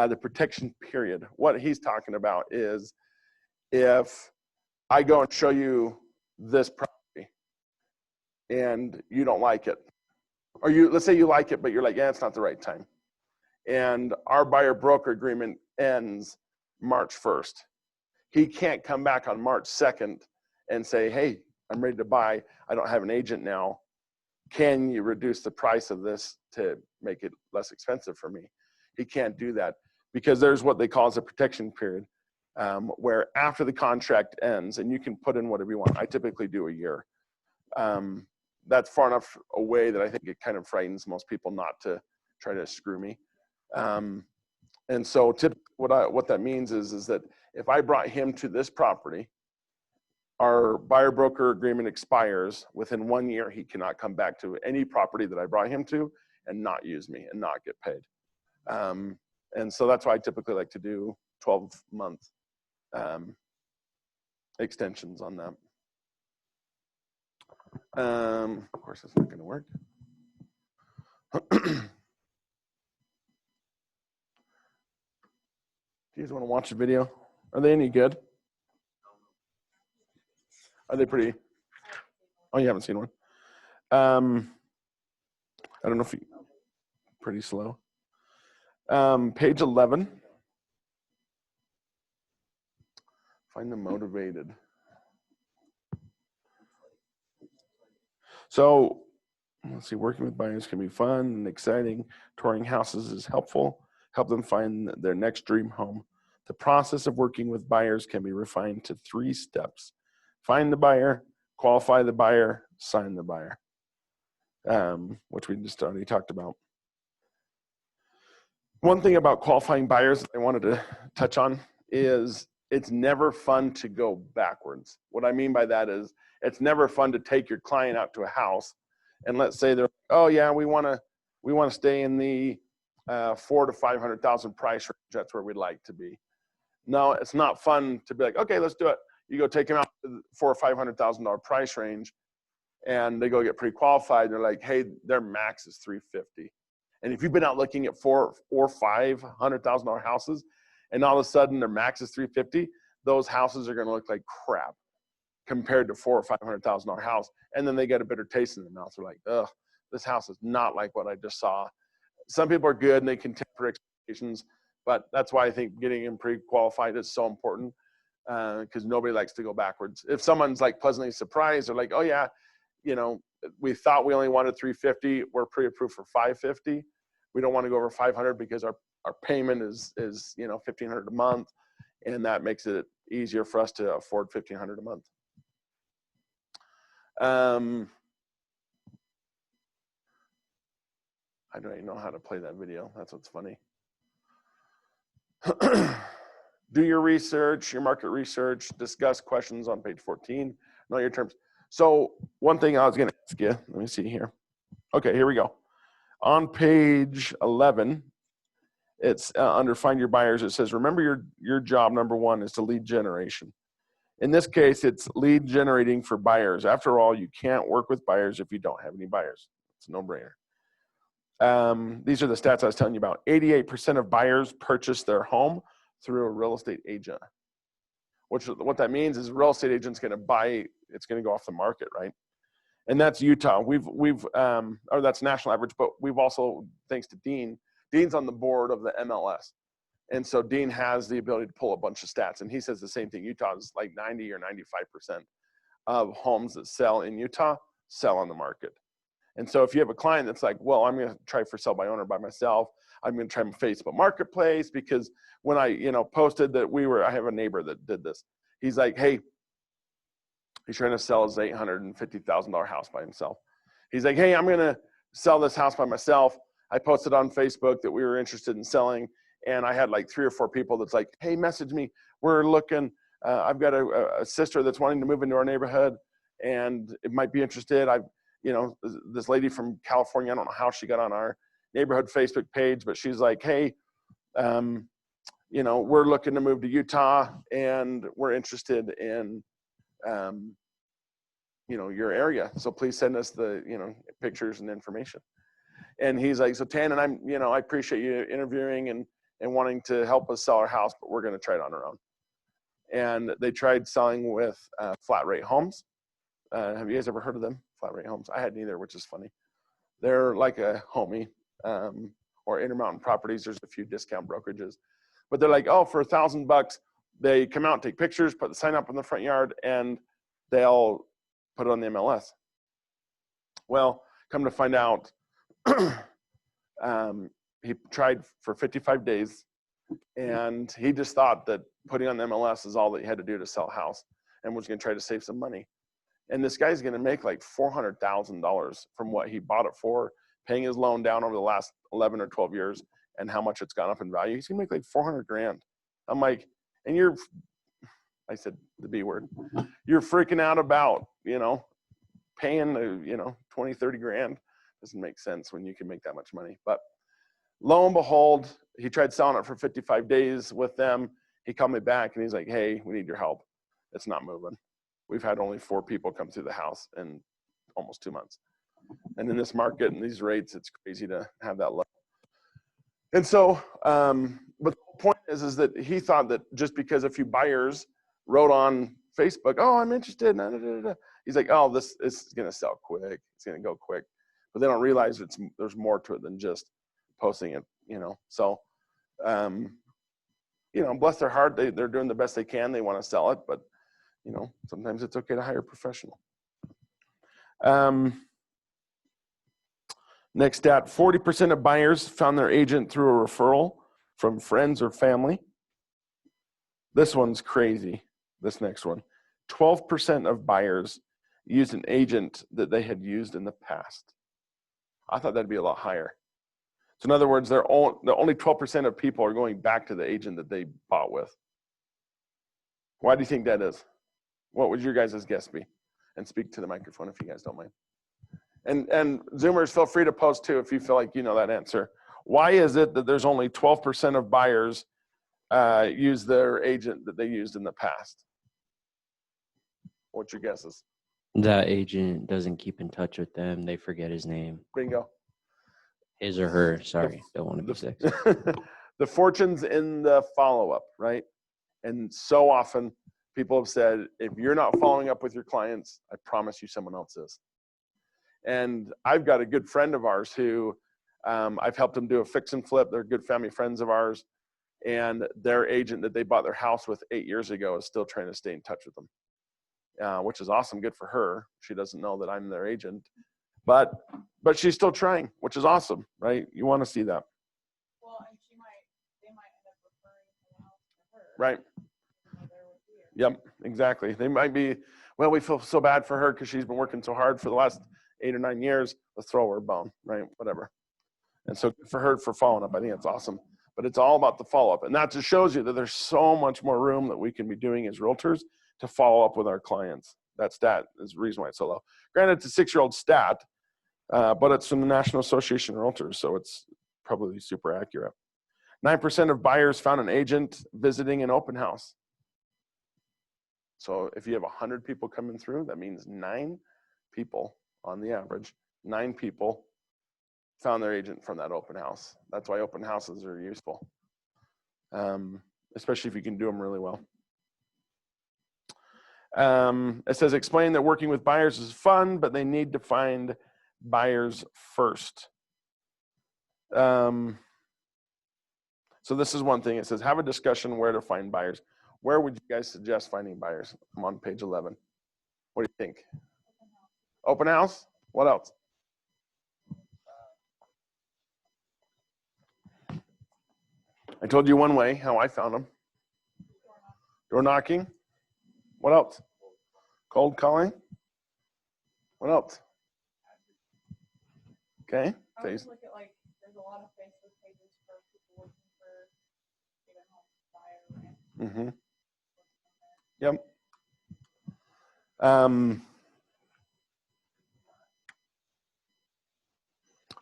the protection period. What he's talking about is if I go and show you this property and you don't like it, or let's say you like it, but you're like, yeah, it's not the right time. And our buyer broker agreement ends March 1st. He can't come back on March 2nd and say, hey, I'm ready to buy. I don't have an agent now. Can you reduce the price of this to make it less expensive for me? He can't do that because there's what they call as a protection period, where after the contract ends, and you can put in whatever you want. I typically do a year. That's far enough away that I think it kind of frightens most people not to try to screw me. And so what that means is that if I brought him to this property, our buyer broker agreement expires within 1 year. He cannot come back to any property that I brought him to and not use me and not get paid. And so that's why I typically like to do 12-month extensions on that. Of course, it's not going to work. Do you guys want to watch the video? Are they any good? Are they pretty? Oh, you haven't seen one. I don't know if pretty slow. Page 11. Find them motivated. So let's see, working with buyers can be fun and exciting. Touring houses is helpful. Help them find their next dream home. The process of working with buyers can be refined to 3 steps. Find the buyer, qualify the buyer, sign the buyer, which we just already talked about. One thing about qualifying buyers I wanted to touch on is it's never fun to go backwards. What I mean by that is it's never fun to take your client out to a house and let's say they're, oh yeah, we want to stay in the $400,000 to $500,000 price range. That's where we'd like to be. No, it's not fun to be like, okay, let's do it. You go take them out to the $400,000 or $500,000 price range, and they go get pre-qualified. They're like, hey, their max is $350,000. And if you've been out looking at $400,000 or $500,000 houses, and all of a sudden their max is $350,000, those houses are going to look like crap compared to $400,000 or $500,000 house. And then they get a bitter taste in their mouth. They're like, ugh, this house is not like what I just saw. Some people are good and they can temper expectations, but that's why I think getting them pre-qualified is so important, because nobody likes to go backwards. If someone's like pleasantly surprised, they're like, oh yeah, you know, we thought we only wanted $350,000, we're pre-approved for $550,000. We don't want to go over $500,000 because our payment is you know, $1,500 a month, and that makes it easier for us to afford $1,500 a month. I don't even know how to play that video. That's what's funny. Do your research, your market research, discuss questions on page 14, know your terms. So one thing I was going to ask you, let me see here. Okay, here we go. On page 11, it's under find your buyers. It says, remember your job number 1 is to lead generation. In this case, it's lead generating for buyers. After all, you can't work with buyers if you don't have any buyers. It's a no-brainer. These are the stats I was telling you about. 88% of buyers purchase their home through a real estate agent. What that means is a real estate agent's going to buy, it's going to go off the market, right? And that's Utah. Or that's national average, but we've also, thanks to Dean's on the board of the MLS. And so Dean has the ability to pull a bunch of stats. And he says the same thing. Utah is like 90 or 95% of homes that sell in Utah sell on the market. And so if you have a client that's like, well, I'm going to try for sell by owner by myself. I'm going to try my Facebook marketplace, because when I, posted that I have a neighbor that did this. He's like, hey, he's trying to sell his $850,000 house by himself. He's like, hey, I'm going to sell this house by myself. I posted on Facebook that we were interested in selling. And I had like 3 or 4 people that's like, hey, message me. We're looking. I've got a sister that's wanting to move into our neighborhood and it might be interested. This lady from California, I don't know how she got on our neighborhood Facebook page, but she's like, hey, we're looking to move to Utah and we're interested in, your area. So please send us the, pictures and information. And he's like, so Tanen, I appreciate you interviewing and wanting to help us sell our house, but we're going to try it on our own. And they tried selling with flat rate homes. Have you guys ever heard of them? Flat rate homes? I hadn't either, which is funny. They're like a Homey or Intermountain Properties. There's a few discount brokerages, but they're like, oh, for $1,000, they come out, take pictures, put the sign up in the front yard, and they'll put it on the MLS. Well, come to find out, he tried for 55 days, and he just thought that putting on the MLS is all that he had to do to sell a house, and was going to try to save some money. And this guy's going to make like $400,000 from what he bought it for, paying his loan down over the last 11 or 12 years, and how much it's gone up in value. He's going to make like $400,000. I'm like, and I said the B word, you're freaking out about, paying, 20, 30 grand. Doesn't make sense when you can make that much money. But lo and behold, he tried selling it for 55 days with them. He called me back and he's like, hey, we need your help. It's not moving. We've had only 4 people come through the house in almost 2 months. And in this market and these rates, it's crazy to have that low. And so, but the point is that he thought that just because a few buyers wrote on Facebook, oh, I'm interested. He's like, oh, this is going to sell quick. It's going to go quick. But they don't realize there's more to it than just posting it, So Bless their heart, they're doing the best they can. They want to sell it, but sometimes it's okay to hire a professional. Next stat, 40% of buyers found their agent through a referral from friends or family. This one's crazy, this next one. 12% of buyers used an agent that they had used in the past. I thought that'd be a lot higher. So in other words, the only 12% of people are going back to the agent that they bought with. Why do you think that is? What would your guys' guess be? And speak to the microphone if you guys don't mind. And Zoomers, feel free to post too if you feel like you know that answer. Why is it that there's only 12% of buyers use their agent that they used in the past? What's your guesses? That agent doesn't keep in touch with them. They forget his name. Bingo. His or her. Sorry, don't want to be sexist. The fortune's in the follow-up, right? And so often people have said, if you're not following up with your clients, I promise you someone else is. And I've got a good friend of ours who I've helped them do a fix and flip. They're good family friends of ours. And their agent that they bought their house with 8 years ago is still trying to stay in touch with them, which is awesome. Good for her. She doesn't know that I'm their agent. But she's still trying, which is awesome, right? You want to see that. Well, and they might end up referring someone else to her. Right. Even though they're with you. Yep, exactly. They might be, well, we feel so bad for her because she's been working so hard for the last 8 or 9 years. Let's throw her a bone, right? Whatever. And so for her for following up, I think that's awesome. But it's all about the follow-up. And that just shows you that there's so much more room that we can be doing as realtors to follow up with our clients. That stat is the reason why it's so low. Granted, it's a 6-year-old stat, but it's from the National Association of Realtors, so it's probably super accurate. 9% of buyers found an agent visiting an open house. So if you have 100 people coming through, that means 9 people on the average, 9 people found their agent from that open house. That's why open houses are useful, especially if you can do them really well. It says, explain that working with buyers is fun, but they need to find buyers first. So this is one thing. It says, have a discussion where to find buyers. Where would you guys suggest finding buyers? I'm on page 11. What do you think? Open house? What else? I told you one way how I found them. Door knocking. What else? Cold calling. What else? Okay. I would just look at, like, there's a lot of Facebook pages for people looking for get a home, buy or rent. Yep.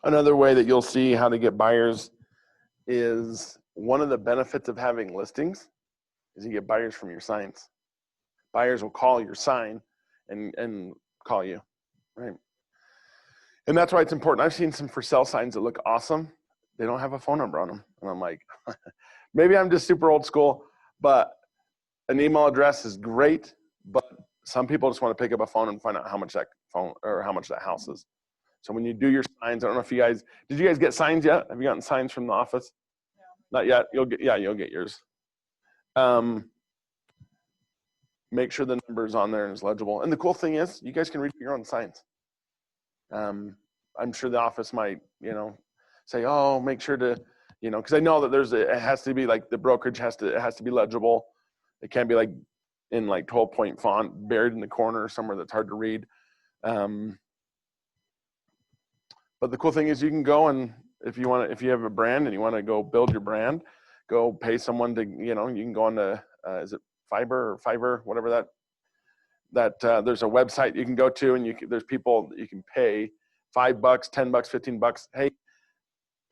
Another way that you'll see how to get buyers is one of the benefits of having listings is you get buyers from your signs. Buyers will call your sign and call you, right? And that's why it's important. I've seen some for sale signs that look awesome. They don't have a phone number on them. And I'm like, maybe I'm just super old school, but an email address is great. But some people just want to pick up a phone and find out how much that phone or how much that house is. So when you do your signs, I don't know if you guys, did you guys get signs yet? Have you gotten signs from the office? No. Not yet. You'll get yours. Make sure the number is on there and is legible. And the cool thing is you guys can read your own signs. I'm sure the office might, say, oh, make sure to, because I know that it has to be like the brokerage it has to be legible. It can't be like in like 12-point font buried in the corner somewhere that's hard to read. But the cool thing is you can go and if you have a brand and you want to go build your brand, go pay someone to, you can go on to, is it Fiverr, whatever that there's a website you can go to and there's people that you can pay $5, $10, $15. Hey,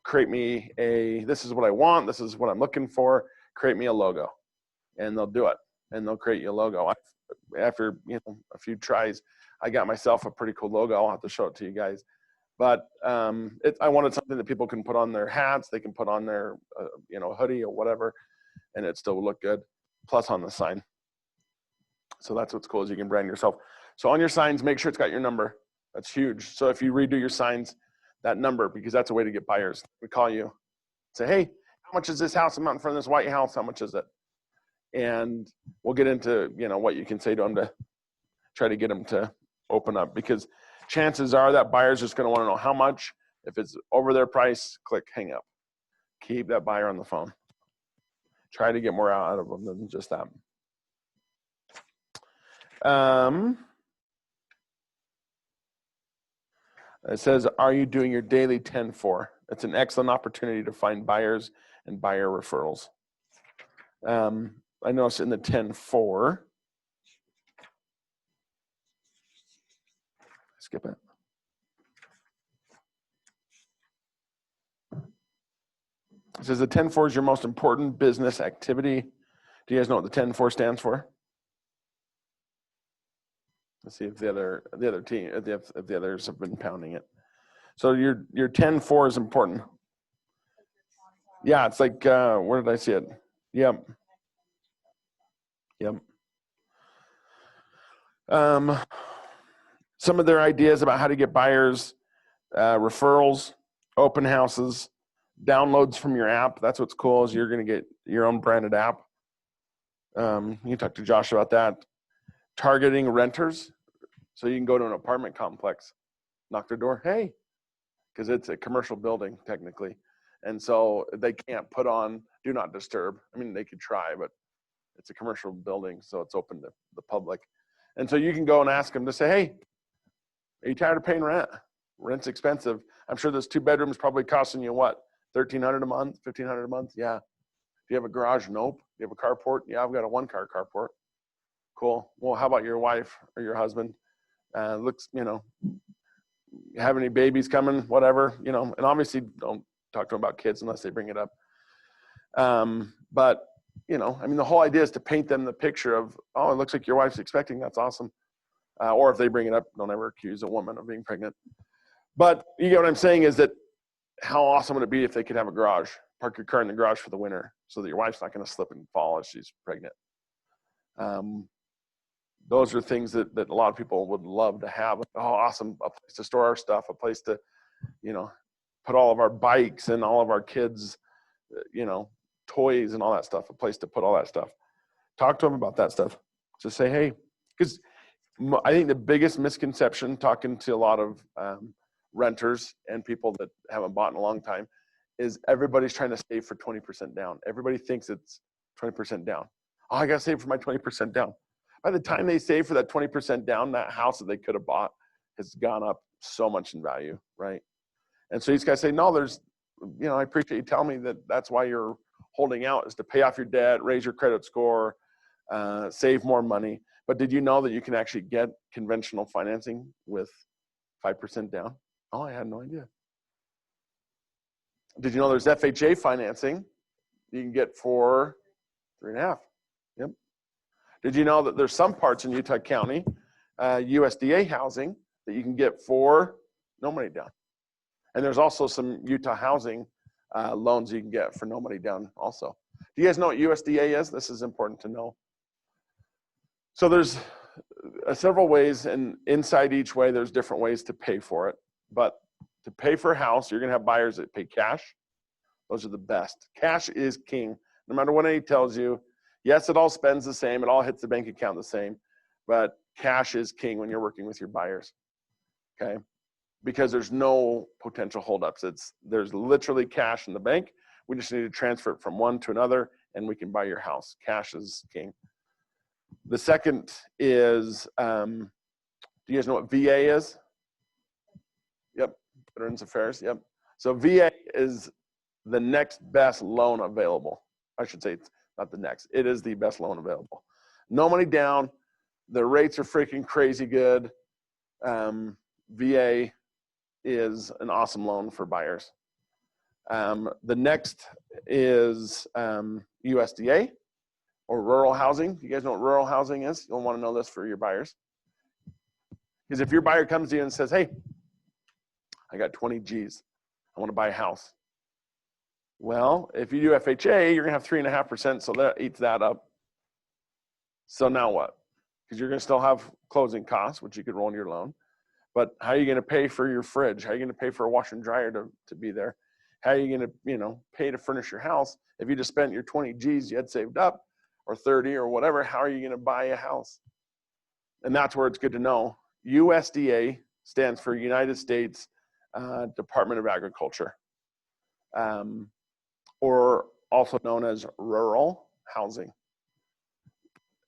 create me this is what I want. This is what I'm looking for. Create me a logo, and they'll do it. And they'll create you a logo. After a few tries, I got myself a pretty cool logo. I'll have to show it to you guys. But I wanted something that people can put on their hats. They can put on their hoodie or whatever, and it still will look good. Plus on the sign. So that's what's cool is you can brand yourself. So on your signs, make sure it's got your number. That's huge. So if you redo your signs, that number, because that's a way to get buyers. We call you, say, hey, how much is this house? I'm out in front of this white house. How much is it? And we'll get into, what you can say to them to try to get them to open up, because chances are that buyer's just going to want to know how much. If it's over their price, click hang up. Keep that buyer on the phone. Try to get more out of them than just that. It says, are you doing your daily 10-4? It's an excellent opportunity to find buyers and buyer referrals. I noticed in the 10-4, skip it. It says the 10-4 is your most important business activity. Do you guys know what the 10-4 stands for? Let's see if the other team, if the others have been pounding it. So your 10-4 is important. Yeah, it's like, where did I see it? Yep. Some of their ideas about how to get buyers, referrals, open houses, downloads from your app. That's what's cool, is you're going to get your own branded app. You can talk to Josh about that. Targeting renters. So you can go to an apartment complex, knock their door, hey, because it's a commercial building technically. And so they can't put on do not disturb. I mean, they could try, but it's a commercial building, so it's open to the public. And so you can go and ask them to say, hey, are you tired of paying rent? Rent's expensive. I'm sure this 2 bedrooms probably costing you what, $1,300 a month, $1,500 a month? Yeah. Do you have a garage? Nope. Do you have a carport? Yeah, I've got a 1-car carport. Cool. Well, how about your wife or your husband? Looks, have any babies coming, whatever, and obviously don't talk to them about kids unless they bring it up. But, the whole idea is to paint them the picture of, oh, it looks like your wife's expecting. That's awesome. Or if they bring it up, don't ever accuse a woman of being pregnant. But you get what I'm saying is that how awesome would it be if they could have a garage, park your car in the garage for the winter so that your wife's not going to slip and fall as she's pregnant. Those are things that a lot of people would love to have. Oh, awesome. A place to store our stuff, a place to, put all of our bikes and all of our kids, toys and all that stuff, a place to put all that stuff. Talk to them about that stuff. Just say, hey, because I think the biggest misconception talking to a lot of renters and people that haven't bought in a long time is everybody's trying to save for 20% down. Everybody thinks it's 20% down. Oh, I got to save for my 20% down. By the time they save for that 20% down, that house that they could have bought has gone up so much in value, right? And so these guys say, no, there's, I appreciate you telling me that that's why you're holding out, is to pay off your debt, raise your credit score, save more money. But did you know that you can actually get conventional financing with 5% down? Oh, I had no idea. Did you know there's FHA financing you can get for 3.5? Yep. Did you know that there's some parts in Utah County, USDA housing, that you can get for no money down? And there's also some Utah housing loans you can get for no money down also. Do you guys know what USDA is? This is important to know. So there's several ways, and inside each way, there's different ways to pay for it. But to pay for a house, you're going to have buyers that pay cash. Those are the best. Cash is king. No matter what anybody tells you, yes, it all spends the same. It all hits the bank account the same. But cash is king when you're working with your buyers, okay? Because there's no potential holdups. There's literally cash in the bank. We just need to transfer it from one to another, and we can buy your house. Cash is king. The second is, do you guys know what VA is? Yep, Veterans Affairs, yep. So VA is the next best loan available. I should say it's not the next. It is the best loan available. No money down. The rates are freaking crazy good. VA is an awesome loan for buyers. The next is USDA or rural housing. You guys know what rural housing is? You'll want to know this for your buyers. Because if your buyer comes to you and says, hey, I got 20 G's. I want to buy a house. Well, if you do FHA, you're going to have 3.5%, so that eats that up. So now what? Because you're going to still have closing costs, which you could roll in your loan. But how are you going to pay for your fridge? How are you going to pay for a washer and dryer to be there? how are you going to, pay to furnish your house? If you just spent your 20 G's you had saved up, or 30 or whatever, how are you going to buy a house? And that's where it's good to know. USDA stands for United States Department of Agriculture, or also known as rural housing.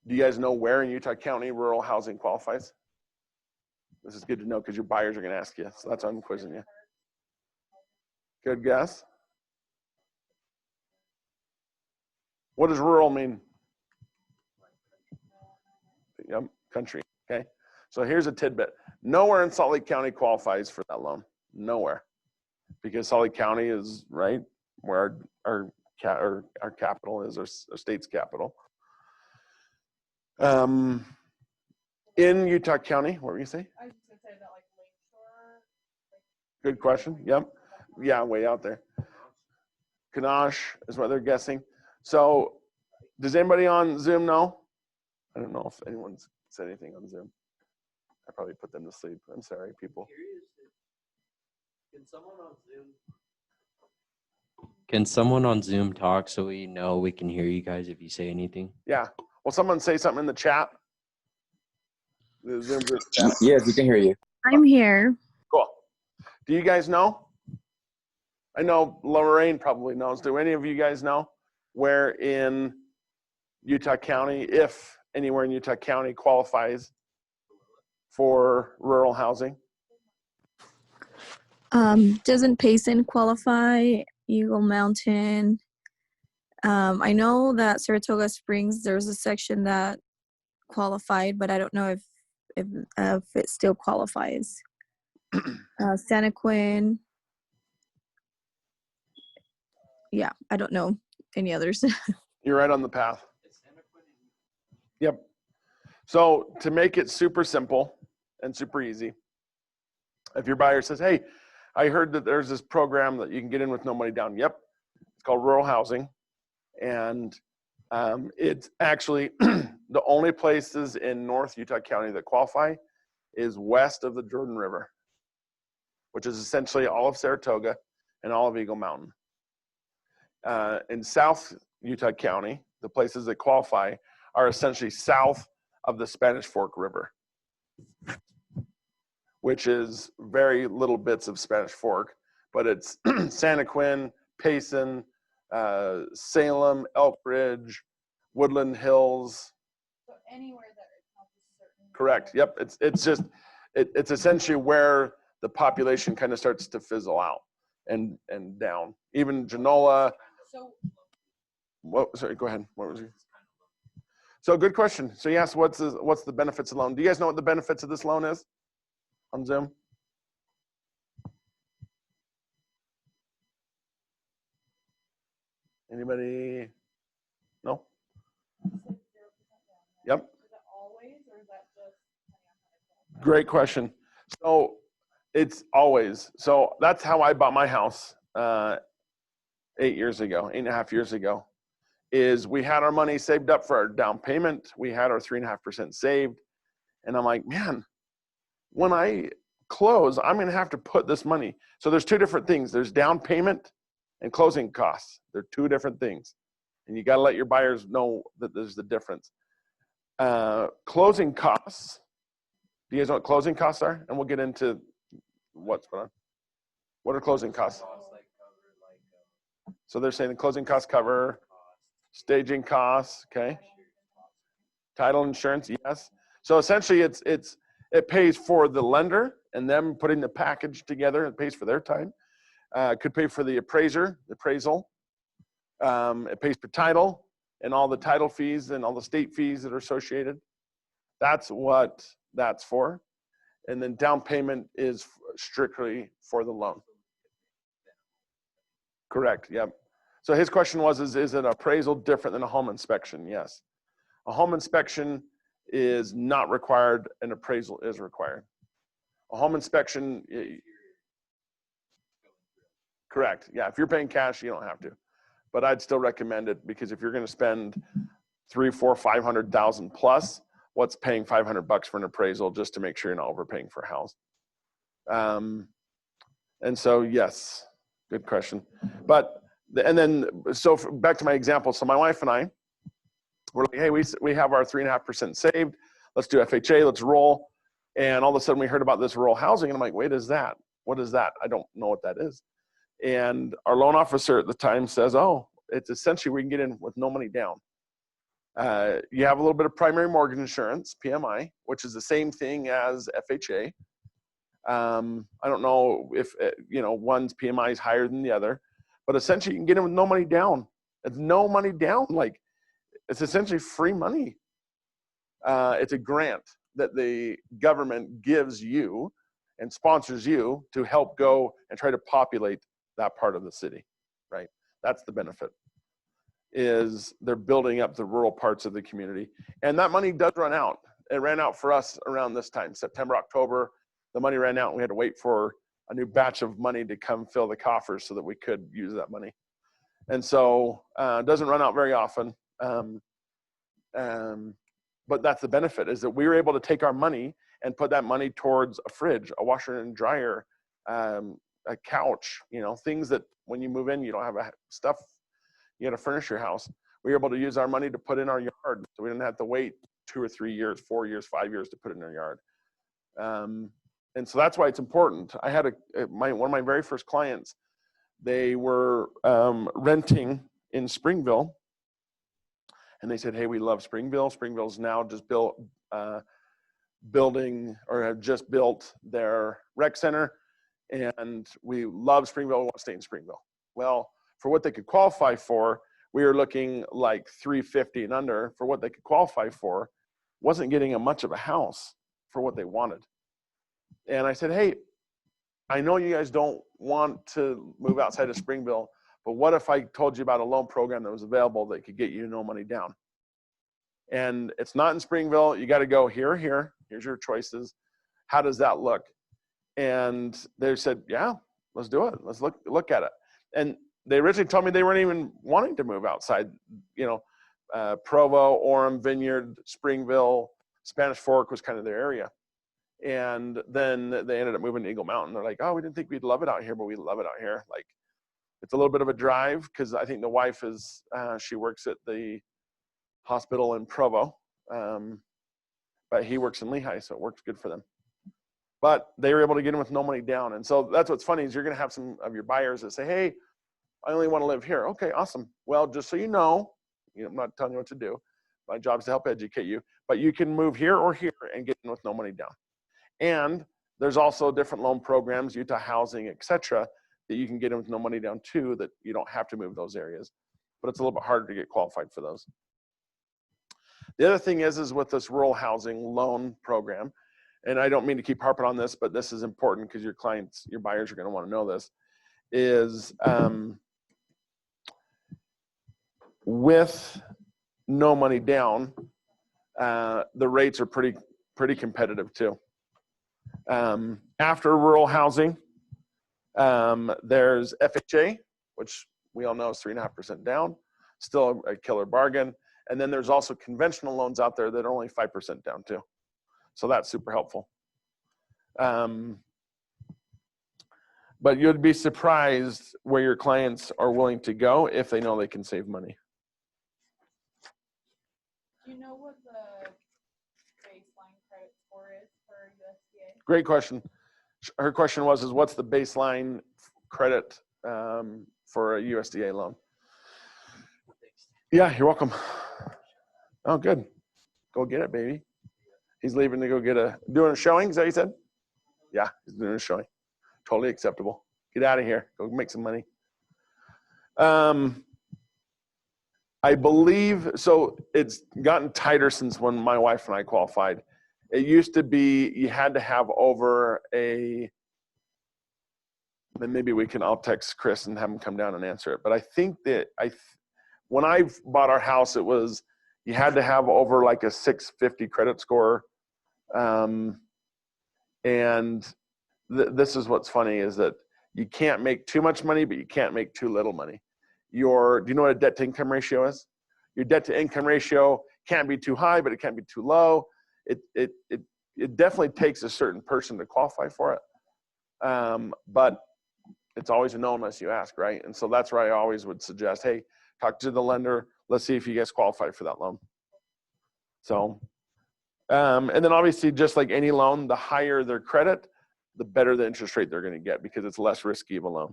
Do you guys know where in Utah County rural housing qualifies? This is good to know because your buyers are going to ask you. So that's why I'm quizzing you. Good guess. What does rural mean? Yep, country. Okay. So here's a tidbit. Nowhere in Salt Lake County qualifies for that loan. Nowhere. Because Salt Lake County is right where our capital is, our state's capital. In Utah County, what were you say? I was just gonna say that like Lakeshore. Good question. Yep. Yeah, way out there. Kanash is what they're guessing. So does anybody on Zoom know? I don't know if anyone's said anything on Zoom. I probably put them to sleep. I'm sorry, people. Can someone on Zoom? Can someone on Zoom talk so we know we can hear you guys if you say anything? Yeah. Will someone say something in the chat? The Zoom group chat. Yes, we can hear you. I'm here. Cool. Do you guys know? I know Lorraine probably knows. Do any of you guys know where in Utah County, if anywhere in Utah County qualifies for rural housing? Doesn't Payson qualify? Eagle Mountain. I know that Saratoga Springs, there's a section that qualified, but I don't know if it still qualifies. Santa Quinn. Yeah, I don't know any others. You're right on the path. Yep. So to make it super simple and super easy, if your buyer says, hey, I heard that there's this program that you can get in with no money down. Yep. It's called rural housing. And it's actually the only places in North Utah County that qualify is west of the Jordan River, which is essentially all of Saratoga and all of Eagle Mountain. In South Utah County, the places that qualify are essentially south of the Spanish Fork River, which is very little bits of Spanish Fork, but it's Santa Quinn, Payson, Salem, Elk Ridge, Woodland Hills. So anywhere that it's not a certain. Correct. Yep. It's essentially where the population kind of starts to fizzle out and down. Even Genola. So Sorry, go ahead. What was it? So good question. So yes, what's the benefits of the loan? Do you guys know what the benefits of this loan is on Zoom? Anybody? No? Yep. is it always, or is that just? Great question. So it's always. So that's how I bought my house 8.5 years ago. Is we had our money saved up for our down payment. We had our 3.5% saved. And I'm like, man, when I close, I'm going to have to put this money. So there's two different things. There's down payment and closing costs. They're two different things. And you got to let your buyers know that there's the difference. Closing costs. Do you guys know what closing costs are? And we'll get into what's going on. What are closing costs? So they're saying the closing costs cover staging costs, okay? Title insurance, yes. So essentially it pays for the lender and them putting the package together. It pays for their time. Could pay for the appraisal. It pays for title and all the title fees and all the state fees that are associated. That's what that's for. And then down payment is strictly for the loan. Correct, yep. So his question was, is an appraisal different than a home inspection? Yes. A home inspection is not required. An appraisal is required. A home inspection, correct. Yeah, if you're paying cash, you don't have to. But I'd still recommend it because if you're going to spend $300,000, $400,000, $500,000 plus, what's paying $500 for an appraisal just to make sure you're not overpaying for a house? And so, yes. Good question. But, and then, so back to my example. So my wife and I, we're like, hey, we have our 3.5% saved. Let's do FHA, let's roll. And all of a sudden we heard about this rural housing. And I'm like, wait, is that? What is that? I don't know what that is. And our loan officer at the time says, oh, it's essentially we can get in with no money down. You have a little bit of primary mortgage insurance, PMI, which is the same thing as FHA. I don't know if, one's PMI is higher than the other, but essentially you can get in with no money down. It's no money down. Like, it's essentially free money. It's a grant that the government gives you and sponsors you to help go and try to populate that part of the city, right? That's the benefit, is they're building up the rural parts of the community. And that money does run out. It ran out for us around this time, September, October. The money ran out and we had to wait for a new batch of money to come fill the coffers so that we could use that money. And so it doesn't run out very often. But that's the benefit, is that we were able to take our money and put that money towards a fridge, a washer and dryer, a couch, things that when you move in, you don't have stuff, you got to furnish your house. We were able to use our money to put in our yard. So we didn't have to wait 2 or 3 years, 4 years, 5 years to put it in our yard. And so that's why it's important. I had one of my very first clients, they were renting in Springville. And they said, hey, we love Springville. Springville's now just building or have just built their rec center. And we love Springville. We want to stay in Springville. Well, for what they could qualify for, we were looking like 350 and under for what they could qualify for. Wasn't getting much of a house for what they wanted. And I said, hey, I know you guys don't want to move outside of Springville, but what if I told you about a loan program that was available that could get you no money down? And it's not in Springville. You got to go here or here. Here's your choices. How does that look? And they said, yeah, let's do it. Let's look at it. And they originally told me they weren't even wanting to move outside, Provo, Orem, Vineyard, Springville, Spanish Fork was kind of their area. And then they ended up moving to Eagle Mountain. They're like, oh, we didn't think we'd love it out here, but we love it out here. Like, it's a little bit of a drive because I think the wife is, she works at the hospital in Provo, but he works in Lehigh, so it works good for them. But they were able to get in with no money down. And so that's what's funny is you're going to have some of your buyers that say, hey, I only want to live here. Okay, awesome. Well, just so you know, I'm not telling you what to do. My job is to help educate you. But you can move here or here and get in with no money down. And there's also different loan programs, Utah Housing, et cetera, that you can get in with no money down too, that you don't have to move those areas. But it's a little bit harder to get qualified for those. The other thing is with this rural housing loan program, and I don't mean to keep harping on this, but this is important because your clients, your buyers are going to want to know this, is with no money down, the rates are pretty competitive too. After rural housing, there's FHA, which we all know is 3.5% down, still a killer bargain. And then there's also conventional loans out there that are only 5% down too. So that's super helpful. But you'd be surprised where your clients are willing to go if they know they can save money. Do you know what the baseline credit score is for USDA? Great question. Her question was, what's the baseline credit for a USDA loan? Yeah, you're welcome. Oh, good. Go get it, baby. He's leaving to go doing a showing, is that what you said? Yeah, he's doing a showing. Totally acceptable. Get out of here. Go make some money. I believe, so it's gotten tighter since when my wife and I qualified. It used to be you had to have over then maybe I'll text Chris and have him come down and answer it. But I think that when I bought our house, it was, you had to have over like a 650 credit score. This is what's funny is that you can't make too much money, but you can't make too little money. Do you know what a debt to income ratio is? Your debt to income ratio can't be too high, but it can't be too low. It definitely takes a certain person to qualify for it. But it's always a no unless you ask, right? And so that's why I always would suggest, hey, talk to the lender. Let's see if you guys qualify for that loan. So, and then obviously, just like any loan, the higher their credit, the better the interest rate they're going to get because it's less risky of a loan.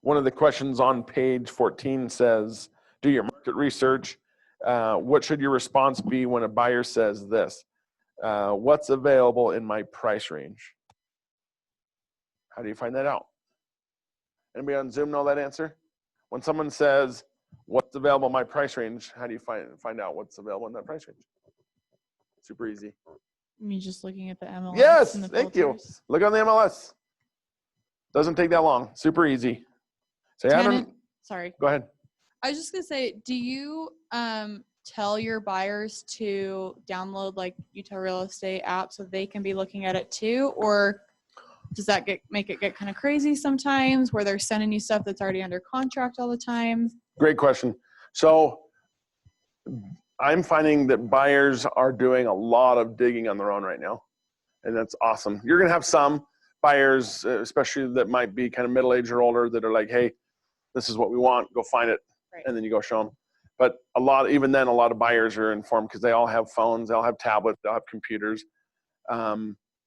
One of the questions on page 14 says, do your market research. What should your response be when a buyer says this? What's available in my price range? How do you find that out? Anybody on Zoom know that answer? When someone says, what's available in my price range, how do you find out what's available in that price range? Super easy. Me just looking at the MLS. Yes, and the thank you. filters. Look on the MLS. Doesn't take that long. Super easy. Say, I Tanen, don't. sorry. Go ahead. I was just gonna say, do you tell your buyers to download like Utah Real Estate app so they can be looking at it too, or does that make it get kind of crazy sometimes where they're sending you stuff that's already under contract all the time? Great question. So I'm finding that buyers are doing a lot of digging on their own right now, and that's awesome. You're going to have some buyers, especially that might be kind of middle-aged or older, that are like, hey, this is what we want, go find it, Right. and then you go show them. But even then, a lot of buyers are informed because they all have phones, they all have tablets, they all have computers.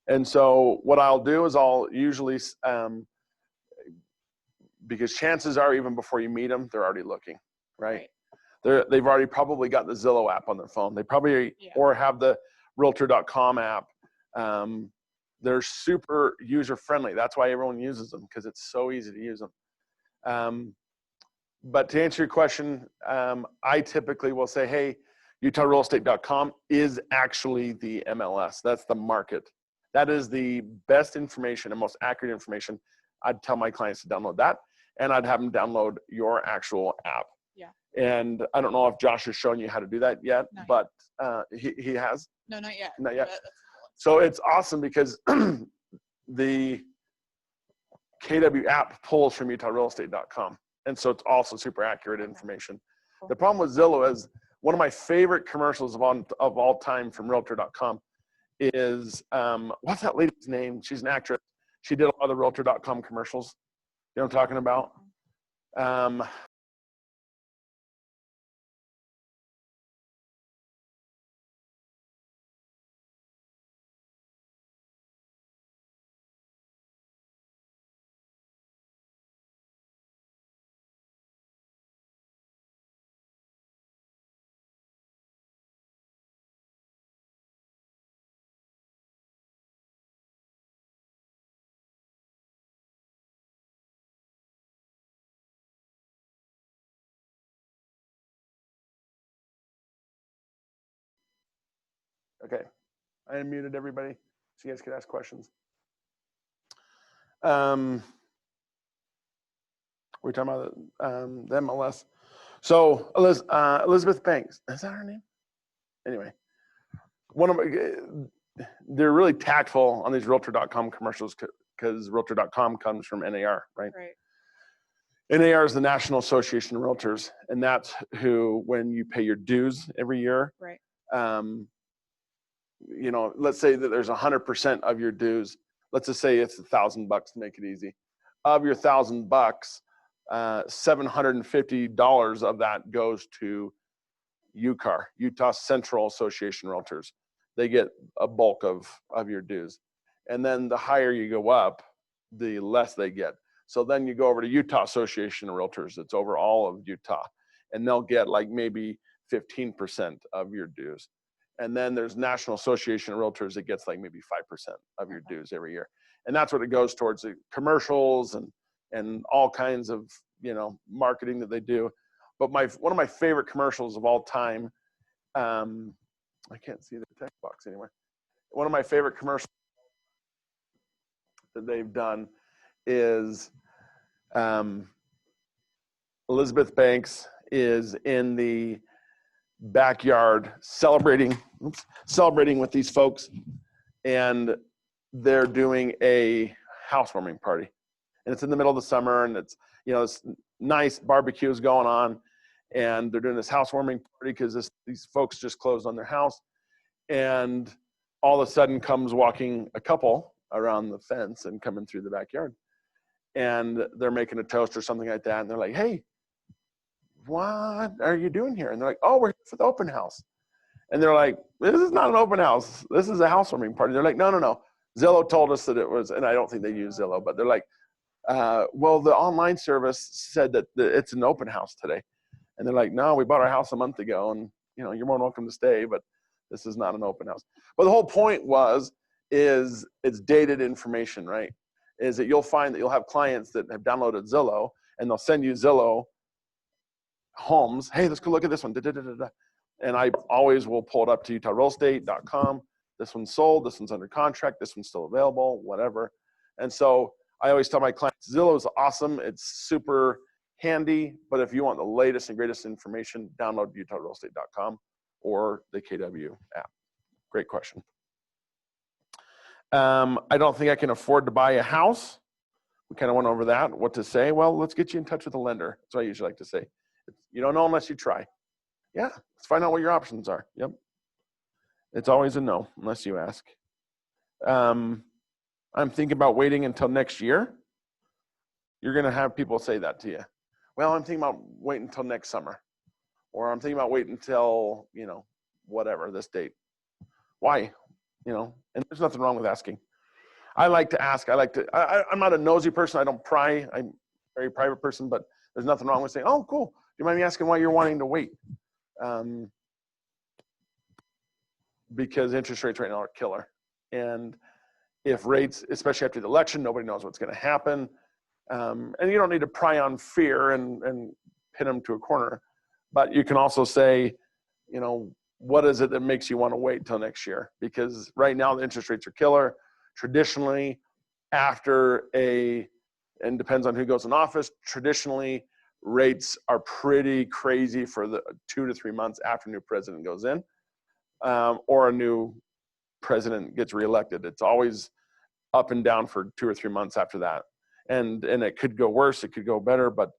And so what I'll do is I'll usually, because chances are even before you meet them, they're already looking, right? They've already probably got the Zillow app on their phone. They probably, or have the Realtor.com app. They're super user-friendly. That's why everyone uses them, because it's so easy to use them. But to answer your question, I typically will say, hey, UtahRealEstate.com is actually the MLS. That's the market. That is the best information and most accurate information. I'd tell my clients to download that, and I'd have them download your actual app. Yeah. And I don't know if Josh has shown you how to do that yet, Not but he has. No, not yet. Not yet. That's So it's awesome because the KW app pulls from UtahRealEstate.com. And so it's also super accurate information. Cool. The problem with Zillow is one of my favorite commercials of all time from Realtor.com is, what's that lady's name? She's an actress. She did a lot of the Realtor.com commercials. You know what I'm talking about? Okay, I unmuted everybody so you guys could ask questions. We're talking about the MLS. So Elizabeth Banks, is that her name? Anyway, they're really tactful on these Realtor.com commercials because Realtor.com comes from NAR, right? Right. NAR is the National Association of Realtors, and that's who, when you pay your dues every year, Right. You know, let's say that there's 100% of your dues. Let's just say it's $1,000 to make it easy. Of your $1,000, $750 of that goes to UCAR, Utah Central Association Realtors. They get a bulk of your dues. And then the higher you go up, the less they get. So then you go over to Utah Association of Realtors. It's over all of Utah. And they'll get like maybe 15% of your dues. And then there's National Association of Realtors that gets like maybe 5% of your dues every year. And that's what it goes towards, the commercials and all kinds of, you know, marketing that they do. But one of my favorite commercials of all time, I can't see the text box anywhere. One of my favorite commercials that they've done is Elizabeth Banks is in the backyard celebrating with these folks, and they're doing a housewarming party, and it's in the middle of the summer, and it's, you know, this nice barbecue is going on, and they're doing this housewarming party because these folks just closed on their house, and all of a sudden comes walking a couple around the fence and coming through the backyard. And they're making a toast or something like that. And they're like, hey, what are you doing here? And they're like, oh, we're here for the open house. And they're like, this is not an open house. This is a housewarming party. They're like, no. Zillow told us that it was, and I don't think they use Zillow, but they're like, well, the online service said that it's an open house today. And they're like, no, we bought our house a month ago, and you're more than welcome to stay, but this is not an open house. But the whole point is it's dated information, right? Is that you'll find that you'll have clients that have downloaded Zillow, and they'll send you Zillow homes. Hey, let's go look at this one. And I always will pull it up to utahrealestate.com. This one's sold. This one's under contract. This one's still available, whatever. And so I always tell my clients, Zillow is awesome. It's super handy. But if you want the latest and greatest information, download utahrealestate.com or the KW app. Great question. I don't think I can afford to buy a house. We kind of went over that, what to say. Well, let's get you in touch with a lender. That's what I usually like to say. You don't know unless you try. Yeah, let's find out what your options are. Yep. It's always a no unless you ask. I'm thinking about waiting until next year. You're going to have people say that to you. Well, I'm thinking about waiting until next summer. Or I'm thinking about waiting until, whatever, this date. Why? And there's nothing wrong with asking. I like to ask. I'm not a nosy person. I don't pry. I'm a very private person, but there's nothing wrong with saying, oh, cool. Do you mind me asking why you're wanting to wait? Because interest rates right now are killer. And if rates, especially after the election, nobody knows what's going to happen. And you don't need to pry on fear and pin them to a corner. But you can also say, what is it that makes you want to wait till next year? Because right now the interest rates are killer. Traditionally, and depends on who goes in office, traditionally rates are pretty crazy for the 2 to 3 months after a new president goes in, or a new president gets reelected. It's always up and down for 2 or 3 months after that. And it could go worse, it could go better, but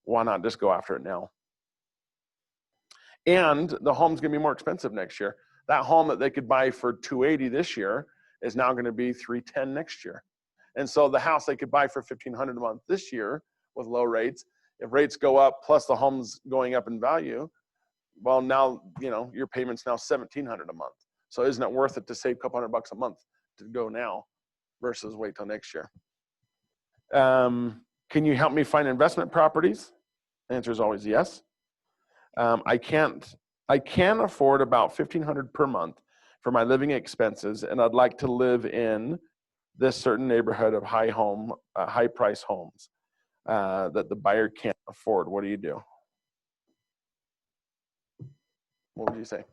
why not just go after it now? And the home's gonna be more expensive next year. That home that they could buy for $280 this year is now gonna be $310 next year. And so the house they could buy for $1,500 a month this year with low rates, if rates go up plus the home's going up in value, well, now, your payment's now $1,700 a month. So isn't it worth it to save a couple $100 a month to go now versus wait till next year? Can you help me find investment properties? The answer is always yes. I can afford about $1,500 per month for my living expenses, and I'd like to live in this certain neighborhood of high price homes that the buyer can't afford. What do you do? What would you say?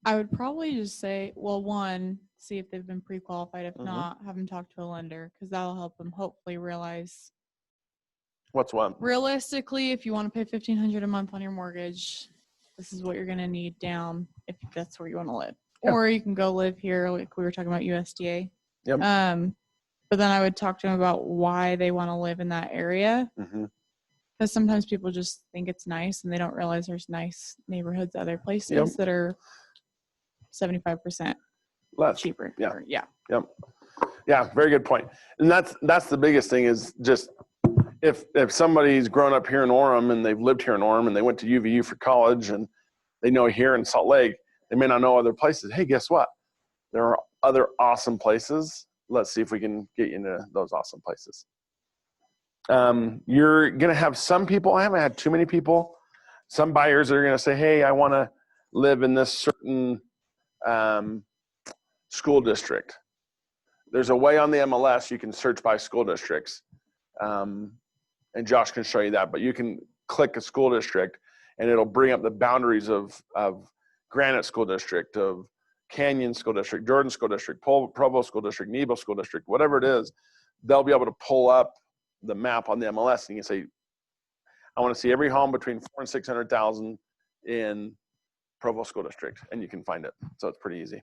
I would probably just say, well, one, see if they've been pre-qualified. If not, have them talk to a lender, because that'll help them hopefully realize. What's one? Realistically, if you want to pay $1,500 a month on your mortgage, this is what you're going to need down if that's where you want to live. Yeah. Or you can go live here, like we were talking about USDA. Yep. But then I would talk to them about why they want to live in that area. Because sometimes people just think it's nice and they don't realize there's nice neighborhoods other places that are 75% less cheaper. Yeah. Yep. Yeah, very good point. And that's the biggest thing is just if somebody's grown up here in Orem and they've lived here in Orem and they went to UVU for college and they know here in Salt Lake, they may not know other places. Hey, guess what? There are other awesome places. Let's see if we can get you into those awesome places. You're going to have some people, I haven't had too many people, some buyers are going to say, hey, I want to live in this certain school district. There's a way on the MLS you can search by school districts. And Josh can show you that, but you can click a school district and it'll bring up the boundaries of Granite School District, of Canyon School District, Jordan School District, Provo School District, Nebo School District, whatever it is. They'll be able to pull up the map on the MLS and you can say, I want to see every home between 400,000 and 600,000 in Provo School District, and you can find it. So it's pretty easy.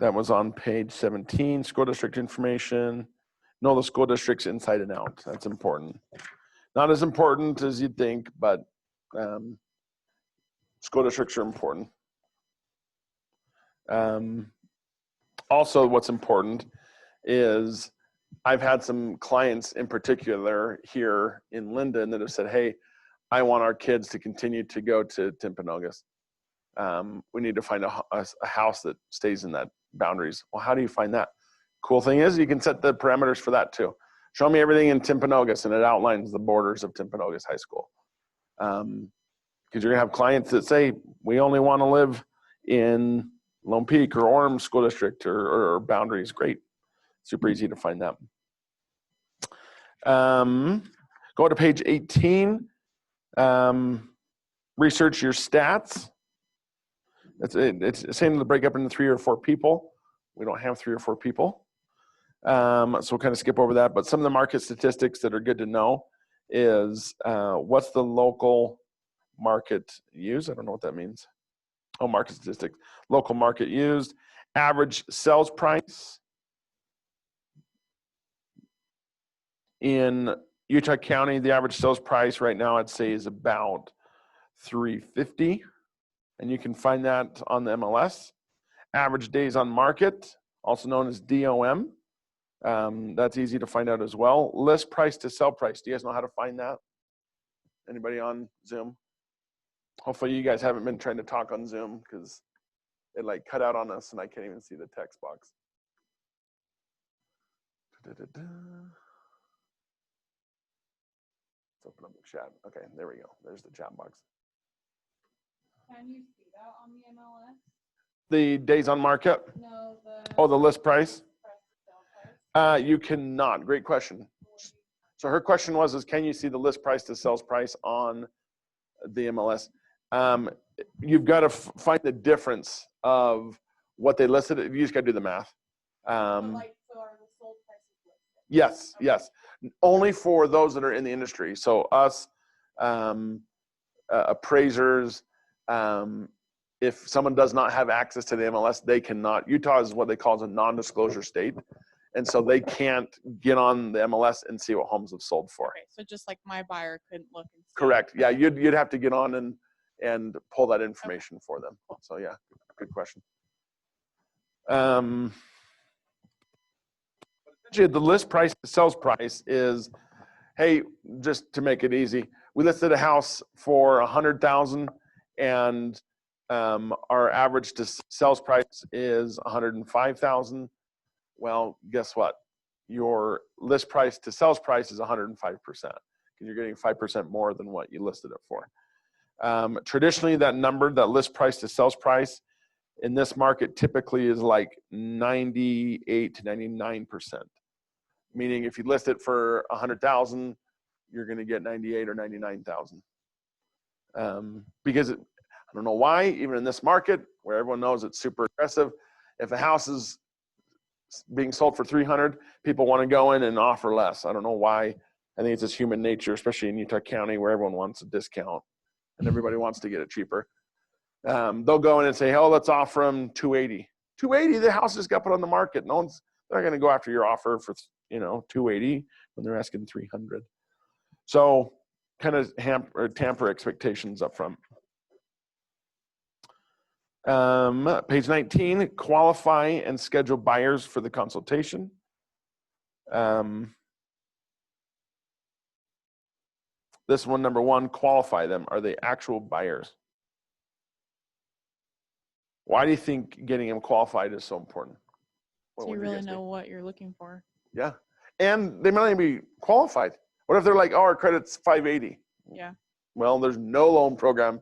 That was on page 17, school district information. Know the school districts inside and out. That's important. Not as important as you'd think, but School districts are important. Also, what's important is I've had some clients in particular here in Linden that have said, hey, I want our kids to continue to go to Timpanogos. We need to find a house that stays in that boundaries. Well, how do you find that? Cool thing is you can set the parameters for that too. Show me everything in Timpanogos, and it outlines the borders of Timpanogos High School. Because you're gonna have clients that say, we only want to live in Lone Peak or Orem School District or boundaries. Great, super easy to find that. Go to page 18. Research your stats. It's saying to break up into 3 or 4 people. We don't have 3 or 4 people. So we'll kind of skip over that. But some of the market statistics that are good to know is what's the local market used? I don't know what that means. Oh, market statistics. Local market used. Average sales price. In Utah County, the average sales price right now, I'd say, is about $350. And you can find that on the MLS. Average days on market, also known as DOM. That's easy to find out as well. List price to sell price. Do you guys know how to find that? Anybody on Zoom? Hopefully you guys haven't been trying to talk on Zoom because it like cut out on us and I can't even see the text box. Let's open up the chat. Okay, there we go. There's the chat box. Can you see that on the MLS? The days on market? No, the list price? You cannot. Great question. So her question was, can you see the list price to sales price on the MLS? You've got to find the difference of what they listed. You just got to do the math. So are the sold prices listed? Yes, yes. Only for those that are in the industry. So us, appraisers, if someone does not have access to the MLS, they cannot. Utah is what they call a non-disclosure state. And so they can't get on the MLS and see what homes have sold for. Okay, so just like my buyer couldn't look and see. Correct. Yeah, you'd have to get on and pull that information for them. So yeah, good question. Actually, the list price to sales price is, hey, just to make it easy, we listed a house for $100,000 and our average to sales price is $105,000. Well, guess what? Your list price to sales price is 105% because you're getting 5% more than what you listed it for. Traditionally, that number, that list price to sales price in this market typically is like 98 to 99%. Meaning if you list it for 100,000, you're going to get 98 or 99,000. Because I don't know why, even in this market where everyone knows it's super aggressive, if a house is being sold for 300, people want to go in and offer less. I don't know why. I think it's just human nature, especially in Utah County where everyone wants a discount and everybody wants to get it cheaper. They'll go in and say, oh, let's offer them 280. 280, the house just got put on the market. They're not going to go after your offer for 280 when they're asking 300. So kind of tamper expectations up front. Page 19, qualify and schedule buyers for the consultation. This one, number one, qualify them. Are they actual buyers? Why do you think getting them qualified is so important? So you really know what you're looking for. Yeah. And they might not even be qualified. What if they're like, oh, our credit's 580? Yeah. Well, there's no loan program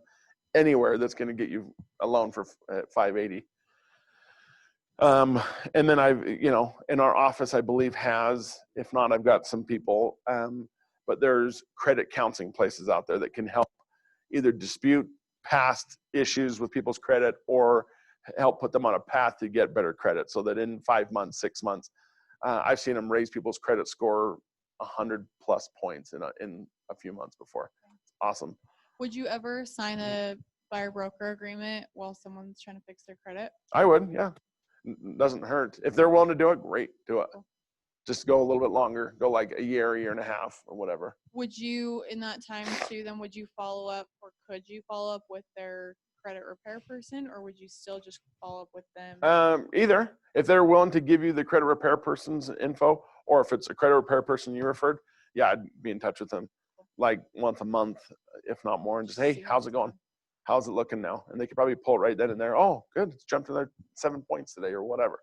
anywhere that's going to get you a loan for 580. And then in our office, I believe has, if not, I've got some people, but there's credit counseling places out there that can help either dispute past issues with people's credit or help put them on a path to get better credit so that in 5 months, 6 months, I've seen them raise people's credit score 100+ points in a few months before. It's awesome. Would you ever sign a buyer broker agreement while someone's trying to fix their credit? I would, yeah. Doesn't hurt. If they're willing to do it, great, do it. just go a little bit longer, go like a year and a half or whatever. Would you, in that time too, then would you follow up, or could you follow up with their credit repair person, or would you still just follow up with them? Either. If they're willing to give you the credit repair person's info, or if it's a credit repair person you referred, yeah, I'd be in touch with them like once a month, if not more, and just, hey, how's it going? How's it looking now? And they could probably pull it right then and there. Oh, good, it's jumped another 7 points today or whatever.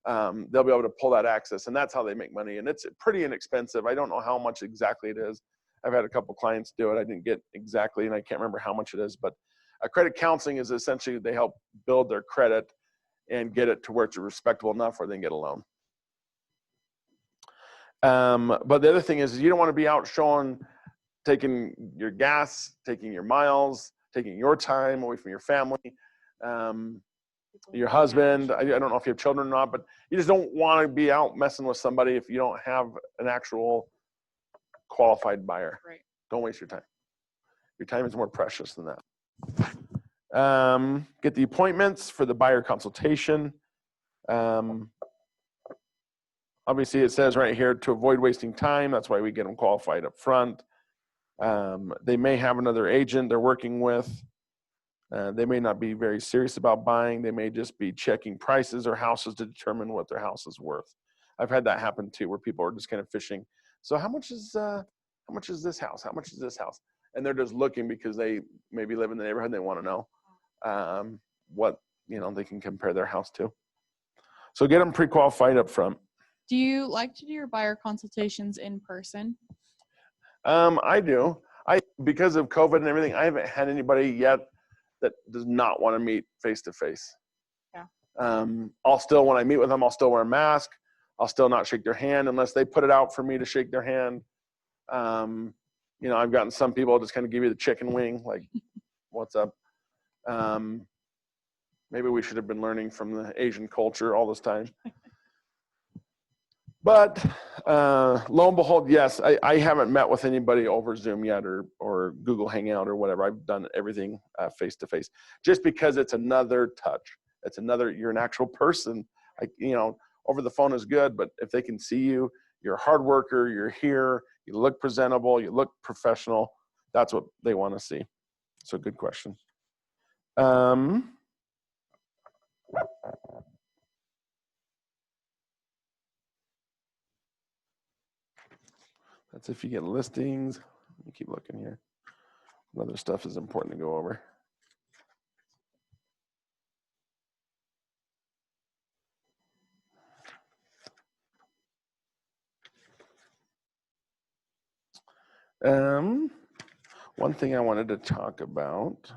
They'll be able to pull that access, and that's how they make money. And it's pretty inexpensive. I don't know how much exactly it is. I've had a couple clients do it. I didn't get exactly, and I can't remember how much it is, but credit counseling is essentially they help build their credit and get it to where it's respectable enough where they can get a loan. But the other thing is you don't want to be out showing, taking your gas, taking your miles, taking your time away from your family, your husband. I don't know if you have children or not, but you just don't want to be out messing with somebody if you don't have an actual qualified buyer. Right. Don't waste your time. Your time is more precious than that. Get the appointments for the buyer consultation. Obviously, it says right here to avoid wasting time. That's why we get them qualified up front. They may have another agent they're working with. They may not be very serious about buying. They may just be checking prices or houses to determine what their house is worth. I've had that happen too, where people are just kind of fishing. So how much is this house? How much is this house? And they're just looking because they maybe live in the neighborhood and they want to know what they can compare their house to. So get them pre-qualified up front. Do you like to do your buyer consultations in person? I do. Because of COVID and everything, I haven't had anybody yet that does not want to meet face to face. Yeah. I'll still, when I meet with them, I'll still wear a mask. I'll still not shake their hand unless they put it out for me to shake their hand. I've gotten some people just kind of give you the chicken wing, like, what's up? Maybe we should have been learning from the Asian culture all this time. But lo and behold, yes, I haven't met with anybody over Zoom yet or Google Hangout or whatever. I've done everything face-to-face just because it's another touch. You're an actual person. Over the phone is good, but if they can see you, you're a hard worker, you're here, you look presentable, you look professional, that's what they want to see. So good question. That's if you get listings. Let me keep looking here. What other stuff is important to go over? One thing I wanted to talk about.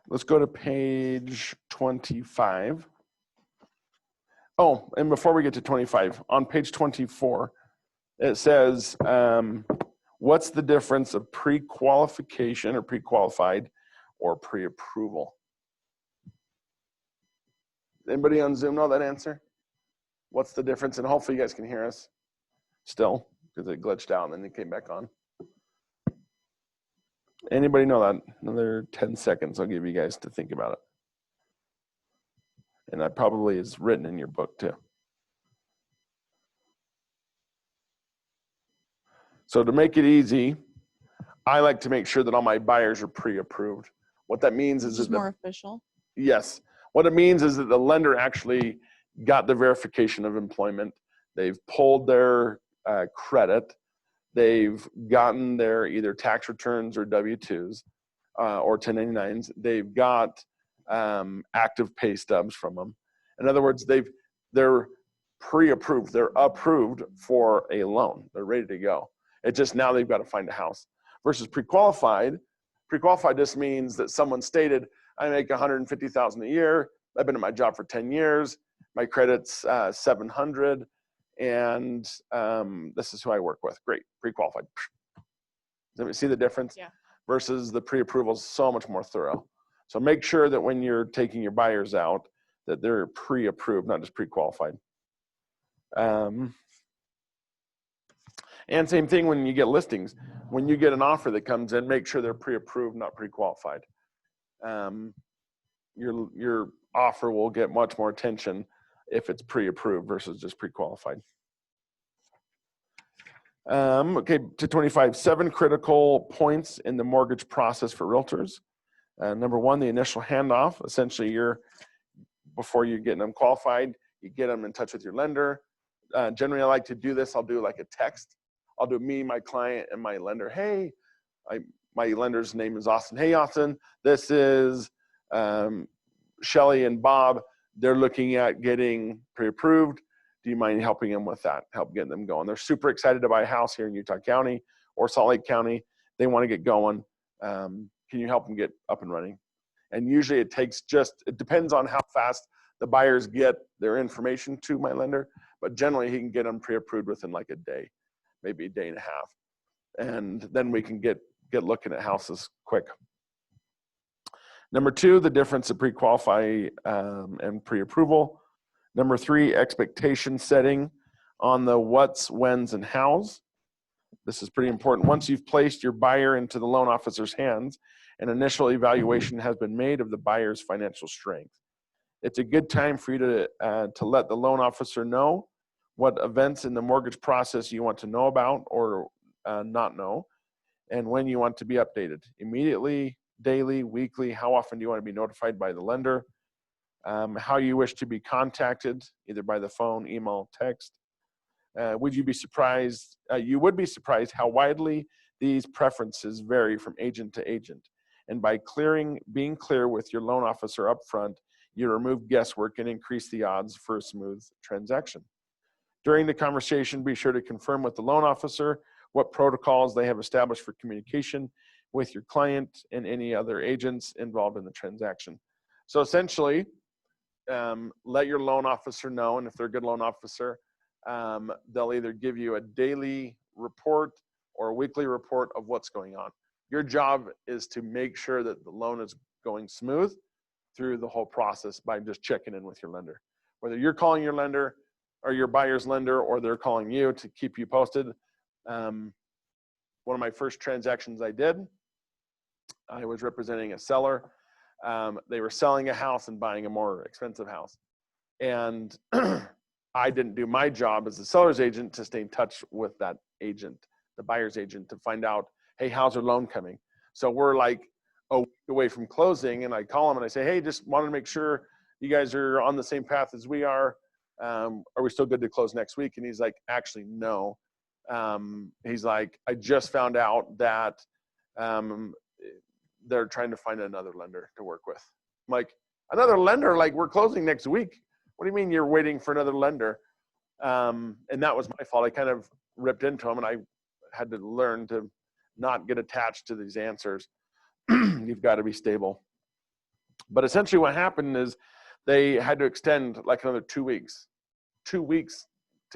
Let's go to page 25. Oh, and before we get to 25, on page 24, it says, what's the difference of pre-qualification or pre-qualified or pre-approval? Anybody on Zoom know that answer? What's the difference? And hopefully you guys can hear us still because it glitched out and then it came back on. Anybody know that? Another 10 seconds I'll give you guys to think about it. And that probably is written in your book too. So to make it easy, I like to make sure that all my buyers are pre-approved. What that means is It's that more official. Yes. What it means is that the lender actually got the verification of employment. They've pulled their credit. They've gotten their either tax returns or W-2s or 1099s. They've got active pay stubs from them. In other words, they're pre-approved. They're approved for a loan. They're ready to go. It's just now they've got to find a house. Versus pre-qualified. Pre-qualified just means that someone stated, I make $150,000 a year. I've been at my job for 10 years. My credit's 700, and this is who I work with. Great, pre-qualified. Does you see the difference? Yeah. Versus the pre-approval is so much more thorough. So make sure that when you're taking your buyers out, that they're pre-approved, not just pre-qualified. And same thing when you get listings. When you get an offer that comes in, make sure they're pre-approved, not pre-qualified. your offer will get much more attention if it's pre-approved versus just pre-qualified. Okay, to 25, 7 critical points in the mortgage process for realtors. Number 1, the initial handoff. Essentially, before you get them qualified, you get them in touch with your lender. Generally, I like to do this. I'll do like a text. I'll do me, my client, and my lender. Hey, my lender's name is Austin. Hey, Austin, this is Shelly and Bob. They're looking at getting pre-approved. Do you mind helping them with that? Help getting them going. They're super excited to buy a house here in Utah County or Salt Lake County. They want to get going. Can you help them get up and running? And usually it depends on how fast the buyers get their information to my lender, but generally he can get them pre-approved within like a day, maybe a day and a half. And then we can get looking at houses quick. Number 2, the difference of pre-qualify and pre-approval. Number 3, expectation setting on the what's, when's, and how's. This is pretty important. Once you've placed your buyer into the loan officer's hands, an initial evaluation has been made of the buyer's financial strength. It's a good time for you to let the loan officer know what events in the mortgage process you want to know about or not know, and when you want to be updated. Immediately, daily, weekly, how often do you want to be notified by the lender? How you wish to be contacted, either by the phone, email, text. Would you be surprised? You would be surprised how widely these preferences vary from agent to agent. And by being clear with your loan officer up front, you remove guesswork and increase the odds for a smooth transaction. During the conversation, be sure to confirm with the loan officer what protocols they have established for communication with your client and any other agents involved in the transaction. So essentially, let your loan officer know, and if they're a good loan officer, they'll either give you a daily report or a weekly report of what's going on. Your job is to make sure that the loan is going smooth through the whole process by just checking in with your lender. Whether you're calling your lender or your buyer's lender, or they're calling you to keep you posted. One of my first transactions I did, I was representing a seller. They were selling a house and buying a more expensive house. And I didn't do my job as a seller's agent to stay in touch with that agent, the buyer's agent, to find out, hey, how's their loan coming? So we're like a week away from closing, and I call him and I say, hey, just wanted to make sure you guys are on the same path as we are. Are we still good to close next week? And he's like, actually, no. He's like, I just found out that they're trying to find another lender to work with. I'm like, another lender? Like, we're closing next week. What do you mean you're waiting for another lender? And that was my fault. I kind of ripped into him, and I had to learn to not get attached to these answers. You've got to be stable. But essentially what happened is they had to extend like another 2 weeks. 2 weeks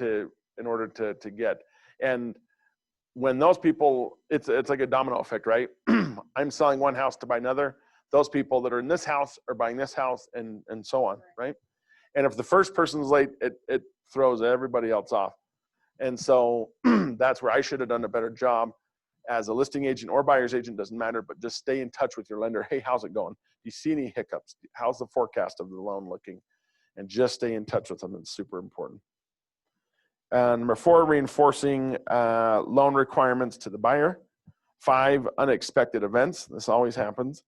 in order to get. And when those people, it's like a domino effect, right? I'm selling one house to buy another. Those people that are in this house are buying this house, and so on, right? And if the first person's late, it throws everybody else off. And so that's where I should have done a better job as a listing agent or buyer's agent, doesn't matter, but just stay in touch with your lender. Hey, how's it going? Do you see any hiccups? How's the forecast of the loan looking? And just stay in touch with them. It's super important. Number 4, reinforcing loan requirements to the buyer. 5, unexpected events. This always happens.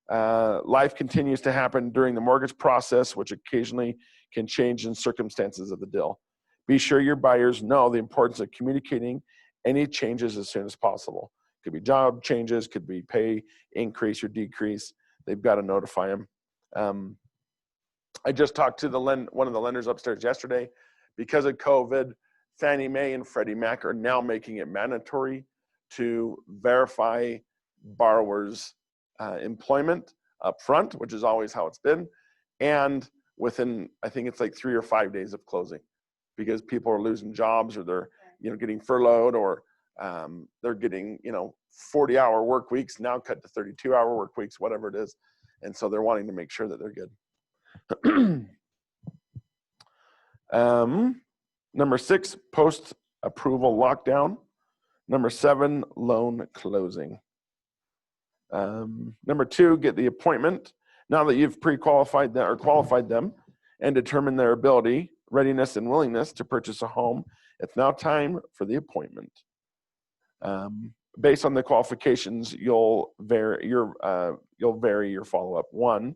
Life continues to happen during the mortgage process, which occasionally can change in circumstances of the deal. Be sure your buyers know the importance of communicating any changes as soon as possible. Could be job changes, could be pay increase or decrease. They've got to notify them. I just talked to one of the lenders upstairs yesterday. Because of COVID, Fannie Mae and Freddie Mac are now making it mandatory to verify borrowers' employment up front, which is always how it's been, and within, I think it's like 3 or 5 days of closing, because people are losing jobs, or they're getting furloughed, or they're getting 40-hour work weeks now cut to 32-hour work weeks, whatever it is, and so they're wanting to make sure that they're good. Number 6, post-approval lockdown. Number 7, loan closing. Number 2, get the appointment. Now that you've pre-qualified them or qualified them and determined their ability, readiness, and willingness to purchase a home, it's now time for the appointment. Based on the qualifications, you'll vary your follow-up. 1,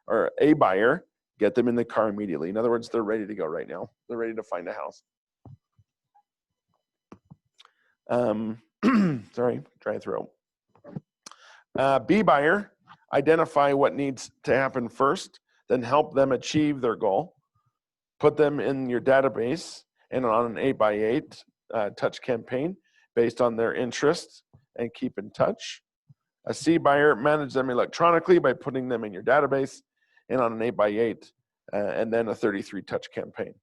or a buyer, get them in the car immediately. In other words, they're ready to go right now. They're ready to find a house. Sorry, dry throat. B buyer, identify what needs to happen first, then help them achieve their goal. Put them in your database and on an 8x8 touch campaign based on their interests and keep in touch. A C buyer, manage them electronically by putting them in your database and on an 8x8 and then a 33 touch campaign.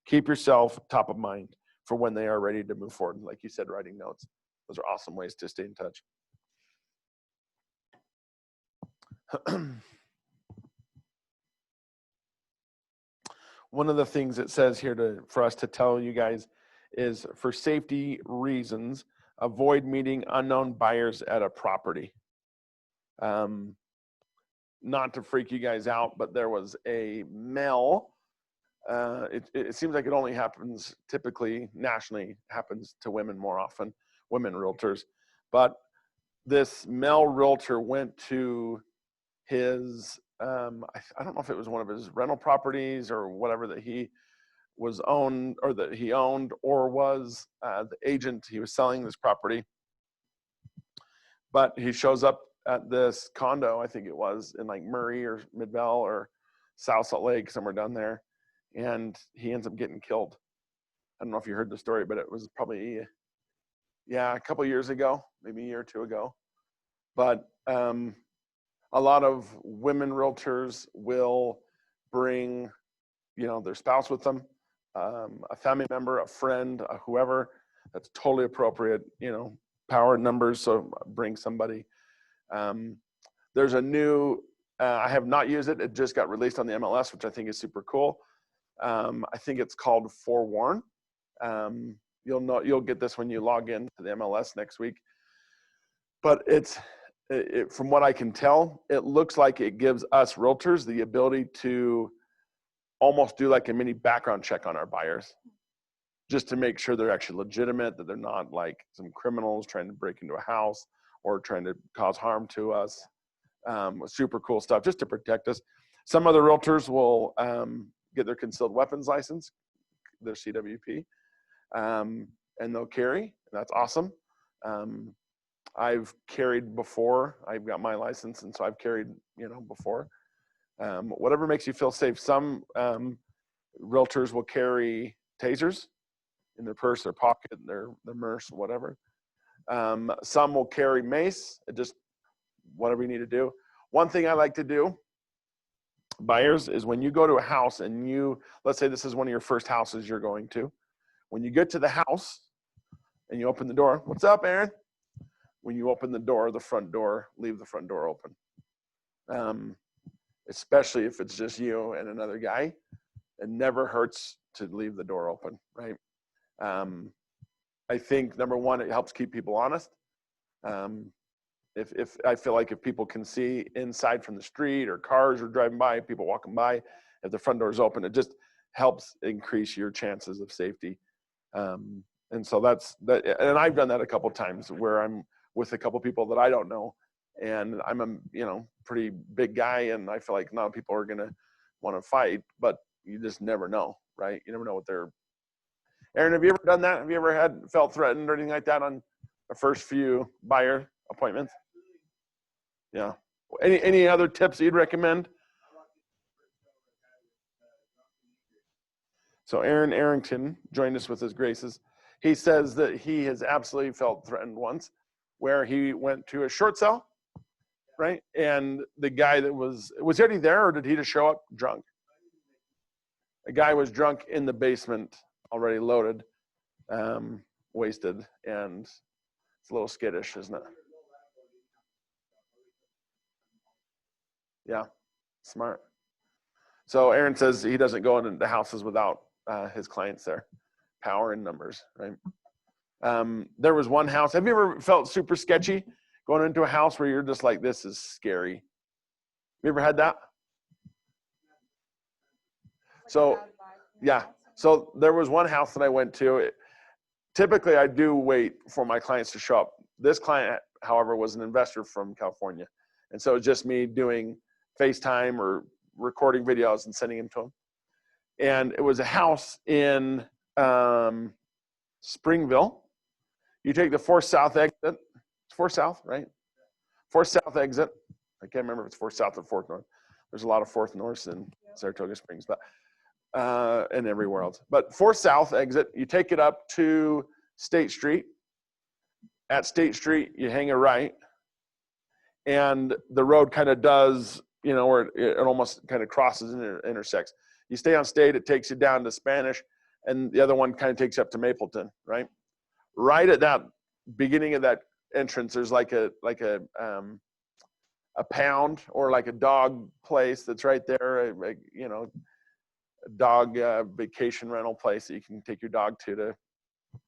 Keep yourself top of mind for when they are ready to move forward. Like you said, writing notes. Those are awesome ways to stay in touch. One of the things it says here for us to tell you guys is, for safety reasons, avoid meeting unknown buyers at a property. Not to freak you guys out, but there was a male. It seems like it only happens typically nationally, happens to women more often, women realtors. But this male realtor went to his, I don't know if it was one of his rental properties or whatever that he was owned or that he owned, or was the agent. He was selling this property. But he shows up at this condo, I think it was, in like Murray or Midvale or South Salt Lake, somewhere down there. And he ends up getting killed. I don't know if you heard the story, but it was probably, a couple years ago, maybe a year or two ago. But a lot of women realtors will bring, their spouse with them, a family member, a friend, whoever. That's totally appropriate, power numbers, so bring somebody. There's a new, I have not used it. It just got released on the MLS, which I think is super cool. I think it's called Forewarn. You'll get this when you log in to the MLS next week. But from what I can tell, it looks like it gives us realtors the ability to almost do like a mini background check on our buyers, just to make sure they're actually legitimate, that they're not like some criminals trying to break into a house or trying to cause harm to us. Super cool stuff, just to protect us. Some other realtors will get their concealed weapons license, their CWP, and they'll carry. That's awesome. I've carried before. I've got my license, and so I've carried, before. Whatever makes you feel safe. Some realtors will carry tasers in their purse, their pocket, their purse, whatever. Some will carry mace, just whatever you need to do. One thing I like to do, buyers, is when you go to a house and let's say this is one of your first houses you're going to. When you get to the house and you open the door, what's up, Aaron? When you open the door, the front door, leave the front door open. Especially if it's just you and another guy. It never hurts to leave the door open, right? I think, number one, it helps keep people honest. If I feel like if people can see inside from the street, or cars are driving by, people walking by, if the front door is open, it just helps increase your chances of safety. And so that's that. And I've done that a couple of times where I'm with a couple of people that I don't know, and I'm a pretty big guy, and I feel like not people are gonna want to fight, but you just never know, right? You never know what they're. Aaron, have you ever done that? Have you ever felt threatened or anything like that on the first few buyer appointments? Yeah. Any other tips you'd recommend? So Aaron Arrington joined us with his graces. He says that he has absolutely felt threatened once, where he went to a short sale, right? And the guy that was he already there, or did he just show up drunk? A guy was drunk in the basement, already loaded, wasted, and it's a little skittish, isn't it? Yeah, smart. So Aaron says he doesn't go into houses without his clients there. Power in numbers, right? There was one house. Have you ever felt super sketchy? Going into a house where you're just like, this is scary. You ever had that? So, yeah. So there was one house that I went to. Typically, I do wait for my clients to show up. This client, however, was an investor from California. And so it's just me doing FaceTime or recording videos and sending them to him. And it was a house in Springville. You take the 4th South exit. It's 4th South, right? 4th South exit. I can't remember if it's 4th South or 4th North. There's a lot of 4th Norths in Saratoga Springs, but and everywhere else. But 4th South exit, you take it up to State Street. At State Street, you hang a right, and the road kind of does, you know, where it almost kind of crosses and intersects. You stay on State, it takes you down to Spanish, and the other one kind of takes you up to Mapleton, right? Right at that beginning of that entrance, there's like a pound or like a dog place that's right there, you know, a dog vacation rental place that you can take your dog to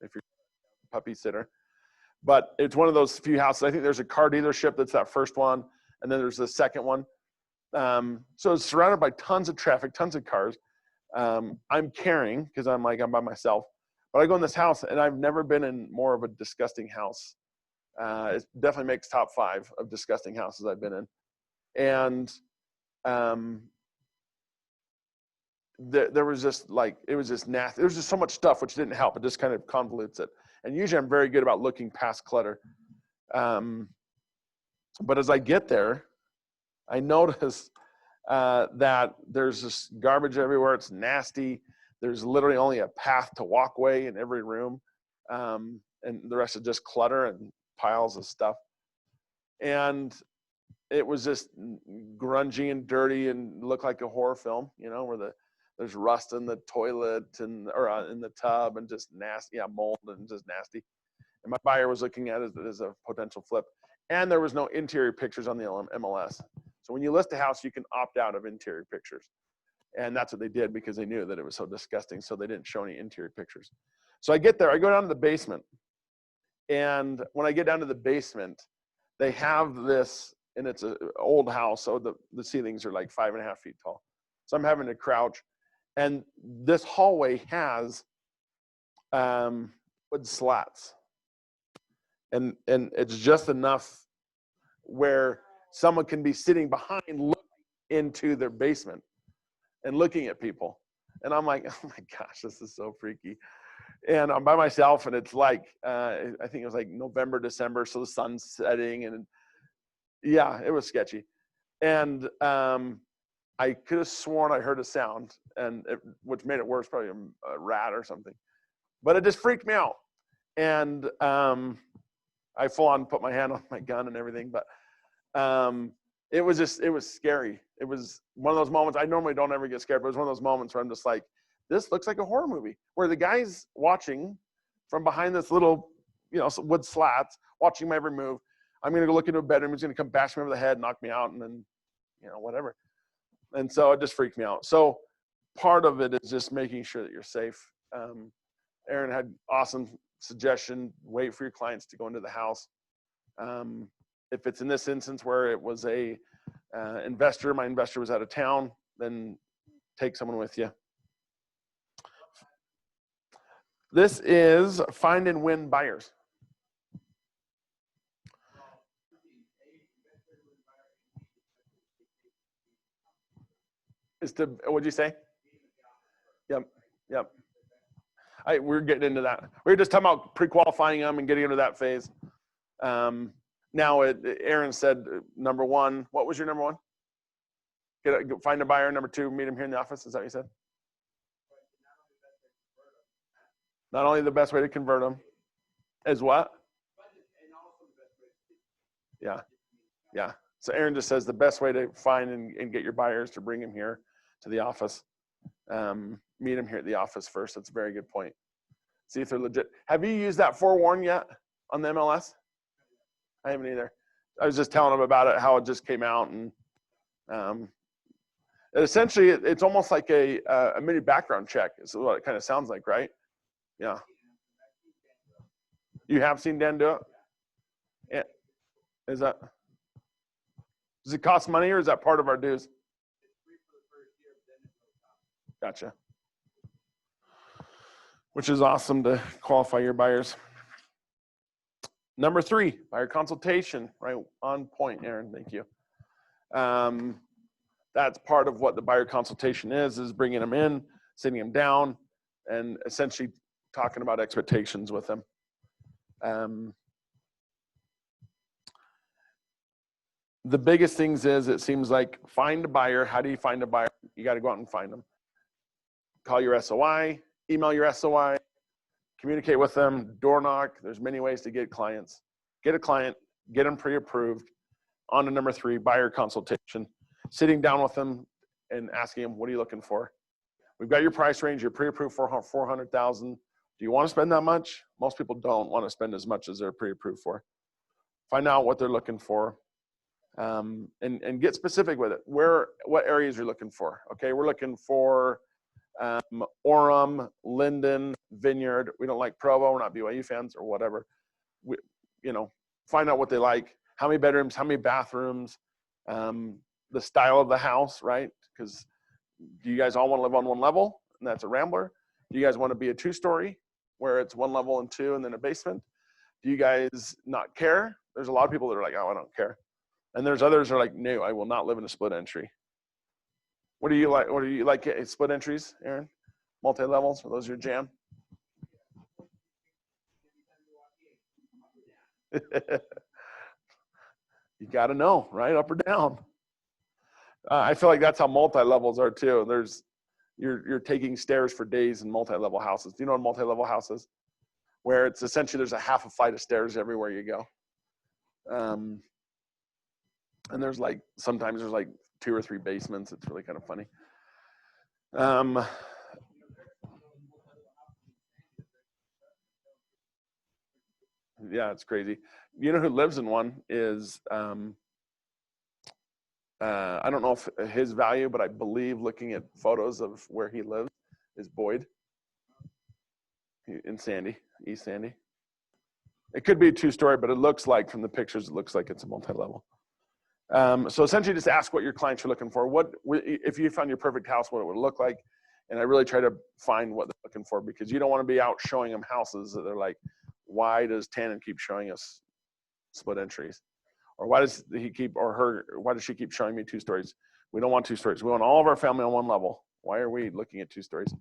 if you're a puppy sitter. But it's one of those few houses. I think there's a car dealership that's that first one, and then there's the second one. So it's surrounded by tons of traffic, tons of cars. I'm carrying because I'm by myself. But I go in this house, and I've never been in more of a disgusting house. It definitely makes top 5 of disgusting houses I've been in. And there was just like, it was just nasty. There was just so much stuff, which didn't help. It just kind of convolutes it. And usually I'm very good about looking past clutter. But as I get there, I notice that there's just garbage everywhere. It's nasty. There's literally only a path to walkway in every room. And the rest is just clutter and piles of stuff. And it was just grungy and dirty and looked like a horror film, you know, where there's rust in the toilet or in the tub and just nasty, mold and just nasty. And my buyer was looking at it as a potential flip. And there was no interior pictures on the MLS. So when you list a house, you can opt out of interior pictures. And that's what they did because they knew that it was so disgusting. So they didn't show any interior pictures. So I get there, I go down to the basement. And when I get down to the basement, they have this, and it's an old house. So the ceilings are like 5.5 feet tall. So I'm having to crouch. And this hallway has wood slats. And it's just enough where someone can be sitting behind looking into their basement and looking at people. And I'm like, oh my gosh, this is so freaky. And I'm by myself, and it's like, I think it was like November, December, so the sun's setting, and yeah, it was sketchy. And I could have sworn I heard a sound, which made it worse, probably a rat or something. But it just freaked me out. And I full on put my hand on my gun and everything, but it was scary. It was one of those moments, I normally don't ever get scared, but it was one of those moments where I'm just like, this looks like a horror movie, where the guy's watching from behind this little, wood slats, watching my every move. I'm going to go look into a bedroom. He's going to come bash me over the head, knock me out, and then, whatever. And so it just freaked me out. So part of it is just making sure that you're safe. Aaron had awesome suggestion, wait for your clients to go into the house. If it's in this instance where it was a investor, my investor was out of town, then take someone with you. This is find and win buyers. What'd you say? Yep. We're getting into that. We were just talking about pre-qualifying them and getting into that phase. Now, Aaron said number 1. What was your number 1? Find a buyer. Number 2, meet him here in the office. Is that what you said? Not only the best way to convert them is what? Yeah. So Aaron just says the best way to find and get your buyers to bring them here to the office. Meet them here at the office first. That's a very good point. See if they're legit. Have you used that forewarn yet on the MLS? I haven't either. I was just telling them about it, how it just came out, and essentially it's almost like a mini background check. Is what it kind of sounds like, right? Yeah. You have seen Dan do it? Yeah. Is that, does it cost money or is that part of our dues? Gotcha. Which is awesome to qualify your buyers. Number 3, buyer consultation, right on point, Aaron, thank you. That's part of what the buyer consultation is bringing them in, sitting them down, and essentially talking about expectations with them. The biggest things is, it seems like, find a buyer. How do you find a buyer? You got to go out and find them. Call your SOI, email your SOI, communicate with them, door knock. There's many ways to get clients. Get a client, get them pre-approved. On to number 3, buyer consultation. Sitting down with them and asking them, what are you looking for? We've got your price range. You're pre-approved for $400,000. Do you want to spend that much? Most people don't want to spend as much as they're pre-approved for. Find out what they're looking for, and get specific with it. What areas you're looking for? Okay, we're looking for Orem, Linden, Vineyard. We don't like Provo. We're not BYU fans or whatever. Find out what they like. How many bedrooms? How many bathrooms? The style of the house, right? Because do you guys all want to live on one level, and that's a rambler? Do you guys want to be a 2-story where it's 1 level and 2 and then a basement? Do you guys not care? There's a lot of people that are like, oh, I don't care. And there's others that are like, no, I will not live in a split entry. What do you like? What do you like? Split entries, Aaron? Multi-levels? Are those your jam? You got to know, right? Up or down. I feel like that's how multi-levels are too. You're taking stairs for days in multi-level houses. Do you know what multi-level house is? Where it's essentially there's a half a flight of stairs everywhere you go. And there's sometimes there's 2 or 3 basements. It's really kind of funny. Yeah, it's crazy. You know who lives in one is, I don't know if his value, but I believe looking at photos of where he lives is Boyd in Sandy, East Sandy. It could be a 2-story, but it looks like from the pictures, it looks like it's a multi-level. So essentially just ask what your clients are looking for. If you found your perfect house, what it would look like. And I really try to find what they're looking for, because you don't want to be out showing them houses that they're like, why does Tanen keep showing us split entries? Or why does he keep, or her, why does she keep showing me 2 stories? We don't want 2 stories. We want all of our family on 1 level. Why are we looking at 2 stories?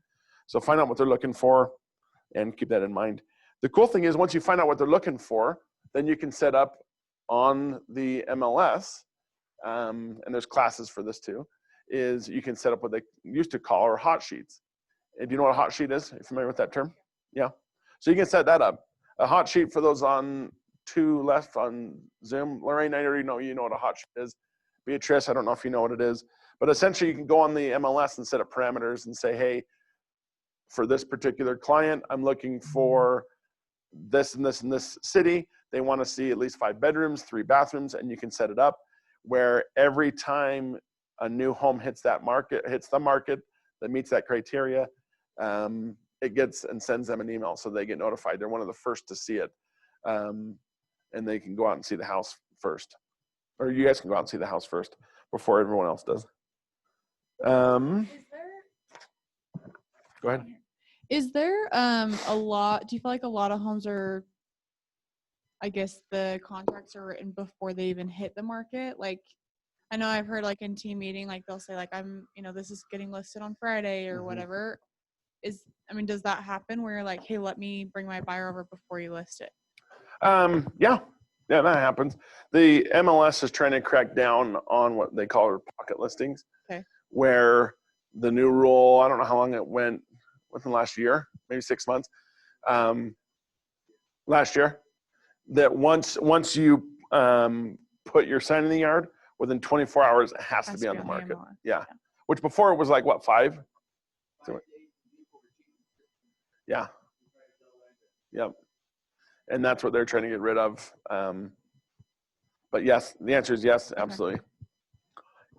So find out what they're looking for and keep that in mind. The cool thing is, once you find out what they're looking for, then you can set up on the MLS, and there's classes for this too, is you can set up what they used to call or hot sheets. And do you know what a hot sheet is? Are you familiar with that term? Yeah. So you can set that up. A hot sheet, for those on 2 left on Zoom, Lorraine, I already know you know what a hot sheet is. Beatrice, I don't know if you know what it is. But essentially you can go on the MLS and set up parameters and say, hey, for this particular client, I'm looking for this and this and this city. They want to see at least 5 bedrooms, 3 bathrooms, and you can set it up where every time a new home hits the market that meets that criteria, it gets and sends them an email, so they get notified. They're one of the first to see it, and they can go out and see the house first, or you guys can go out and see the house first before everyone else does. Go ahead. Is there a lot, do you feel like a lot of homes are, I guess the contracts are written before they even hit the market? Like, I know I've heard in team meeting, they'll say I'm, this is getting listed on Friday or whatever. Does that happen where you're like, hey, let me bring my buyer over before you list it? Yeah, that happens. The MLS is trying to crack down on what they call pocket listings. Okay. Where the new rule, I don't know how long it went, within the last year, maybe 6 months, last year, that once you put your sign in the yard, within 24 hours, it has to be on the market. Yeah. Which before it was 5? Yeah. Yep. And that's what they're trying to get rid of. But yes, the answer is yes, absolutely. Okay.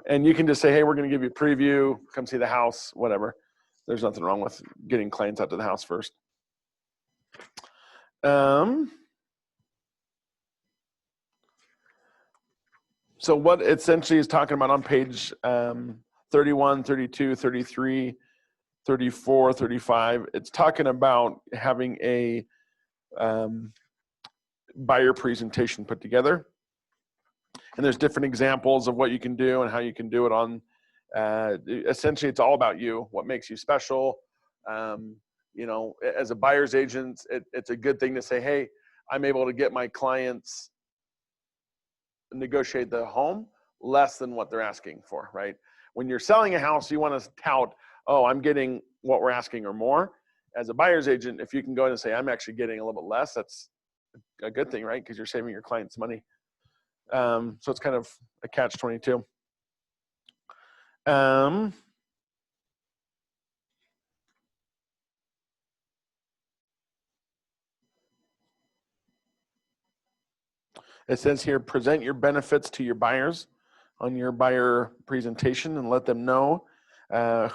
And you can just say, hey, we're going to give you a preview, come see the house, whatever. There's nothing wrong with getting clients out to the house first. So what essentially is talking about on page 31, 32, 33, 34, 35, it's talking about having a buyer presentation put together. And there's different examples of what you can do and how you can do it on, essentially it's all about you, what makes you special. You know, as a buyer's agent, it's a good thing to say, hey, I'm able to get my clients negotiate the home less than what they're asking for, right? When you're selling a house, you want to tout, oh, I'm getting what we're asking or more. As a buyer's agent, if you can go in and say, I'm actually getting a little bit less, that's a good thing, right? Because you're saving your clients money. So it's kind of a catch-22. It says here, present your benefits to your buyers on your buyer presentation and let them know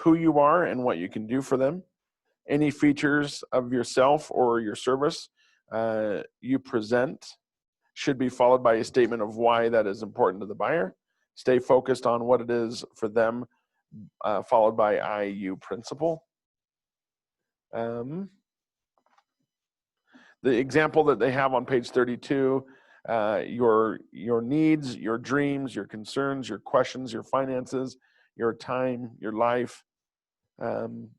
who you are and what you can do for them. Any features of yourself or your service you present should be followed by a statement of why that is important to the buyer. Stay focused on what it is for them, followed by I-you principle. The example that they have on page 32, your needs, your dreams, your concerns, your questions, your finances, your time, your life.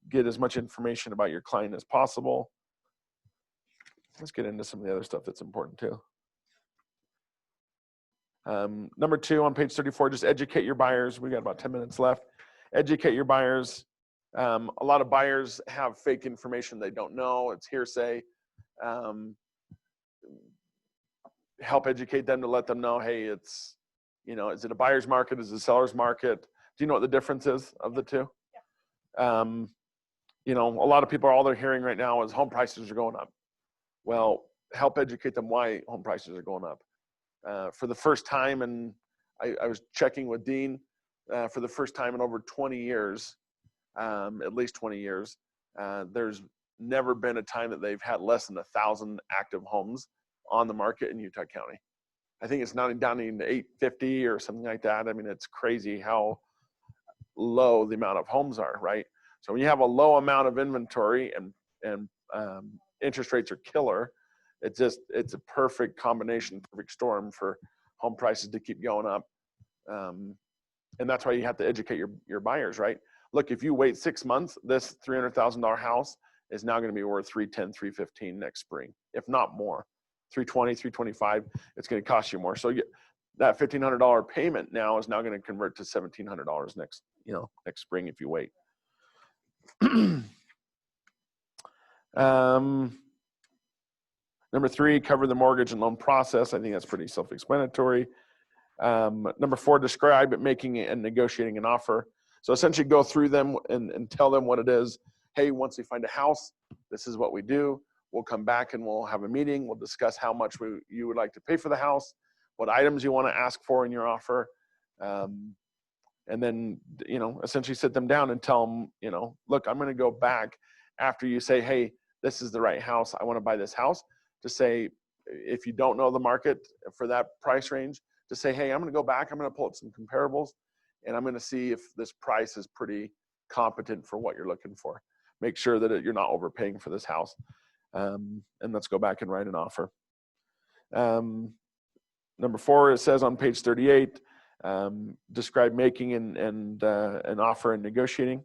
Get as much information about your client as possible. Let's get into some of the other stuff that's important too. Number 2 on page 34, just educate your buyers. We got about 10 minutes left. Educate your buyers. A lot of buyers have fake information they don't know. It's hearsay. Help educate them to let them know, hey, it's, you know, is it a buyer's market? Is it a seller's market? Do you know what the difference is of the two? Yeah. You know, a lot of people, all they're hearing right now is home prices are going up. Well, help educate them why home prices are going up. For the first time, and I was checking with Dean, for the first time in over 20 years, at least 20 years, there's never been a time that they've had less than 1,000 active homes on the market in Utah County. I think it's now down to 850 or something like that. I mean, it's crazy how low the amount of homes are, right? So when you have a low amount of inventory and interest rates are killer, it's a perfect combination, perfect storm for home prices to keep going up. And that's why you have to educate your buyers, right? Look, if you wait 6 months, this $300,000 house is now going to be worth $310,000, $315,000 next spring, if not more. $320,000, $325,000, it's going to cost you more. So that $1,500 payment now is now going to convert to $1,700 next spring if you wait. Number 3, cover the mortgage and loan process. I think that's pretty self-explanatory. Number 4, describe making and negotiating an offer. So essentially go through them and tell them what it is. Hey, once we find a house, this is what we do. We'll come back and we'll have a meeting. We'll discuss how much you would like to pay for the house, what items you want to ask for in your offer. And then, essentially sit them down and tell them, look, I'm going to go back after you say, hey, this is the right house. I want to buy this house. To say, if you don't know the market for that price range, to say, hey, I'm going to go back. I'm going to pull up some comparables and I'm going to see if this price is pretty competent for what you're looking for. Make sure that you're not overpaying for this house. And let's go back and write an offer. Number 4, it says on page 38, describe making and an offer and negotiating.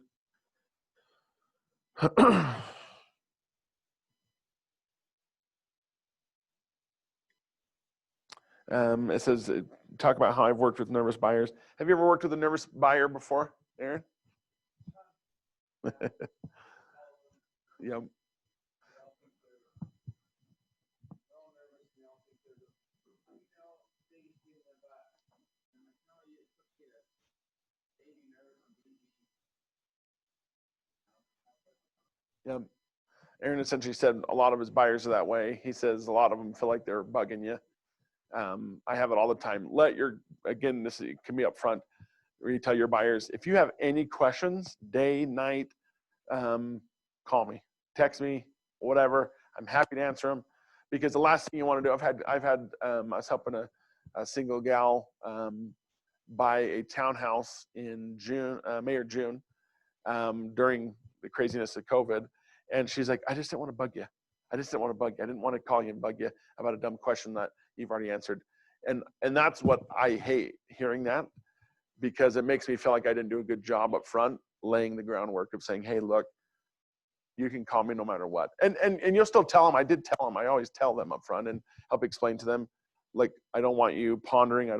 It says, talk about how I've worked with nervous buyers. Have you ever worked with a nervous buyer before, Aaron? Yep. Yep. Aaron essentially said a lot of his buyers are that way. He says a lot of them feel like they're bugging you. I have it all the time. Again, this can be up front, where you tell your buyers, if you have any questions, day, night, call me, text me, whatever. I'm happy to answer them, because the last thing you want to do, I was helping a single gal buy a townhouse in May or June, during the craziness of COVID. And she's like, I just didn't want to bug you. I didn't want to call you and bug you about a dumb question that you've already answered. And that's what I hate, hearing that, because it makes me feel like I didn't do a good job up front, laying the groundwork of saying, hey, look, you can call me no matter what. And you'll still tell them. I did tell them. I always tell them up front and help explain to them, like, I don't want you pondering.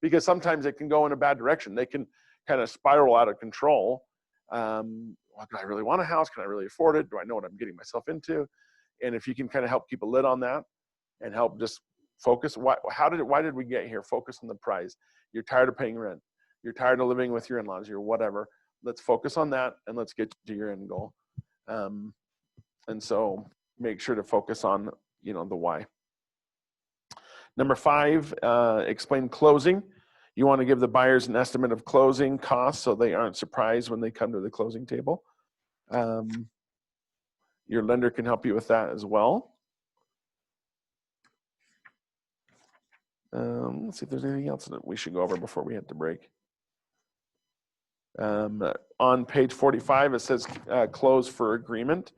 Because sometimes it can go in a bad direction. They can kind of spiral out of control. Well, do I really want a house? Can I really afford it? Do I know what I'm getting myself into? And if you can kind of help keep a lid on that and help just focus. Why did we get here? Focus on the prize. You're tired of paying rent. You're tired of living with your in-laws. You're whatever. Let's focus on that and let's get to your end goal. And so make sure to focus on, the why. Number 5, explain closing. You want to give the buyers an estimate of closing costs so they aren't surprised when they come to the closing table. Your lender can help you with that as well. Let's see if there's anything else that we should go over before we hit the break. On page 45, it says close for agreement.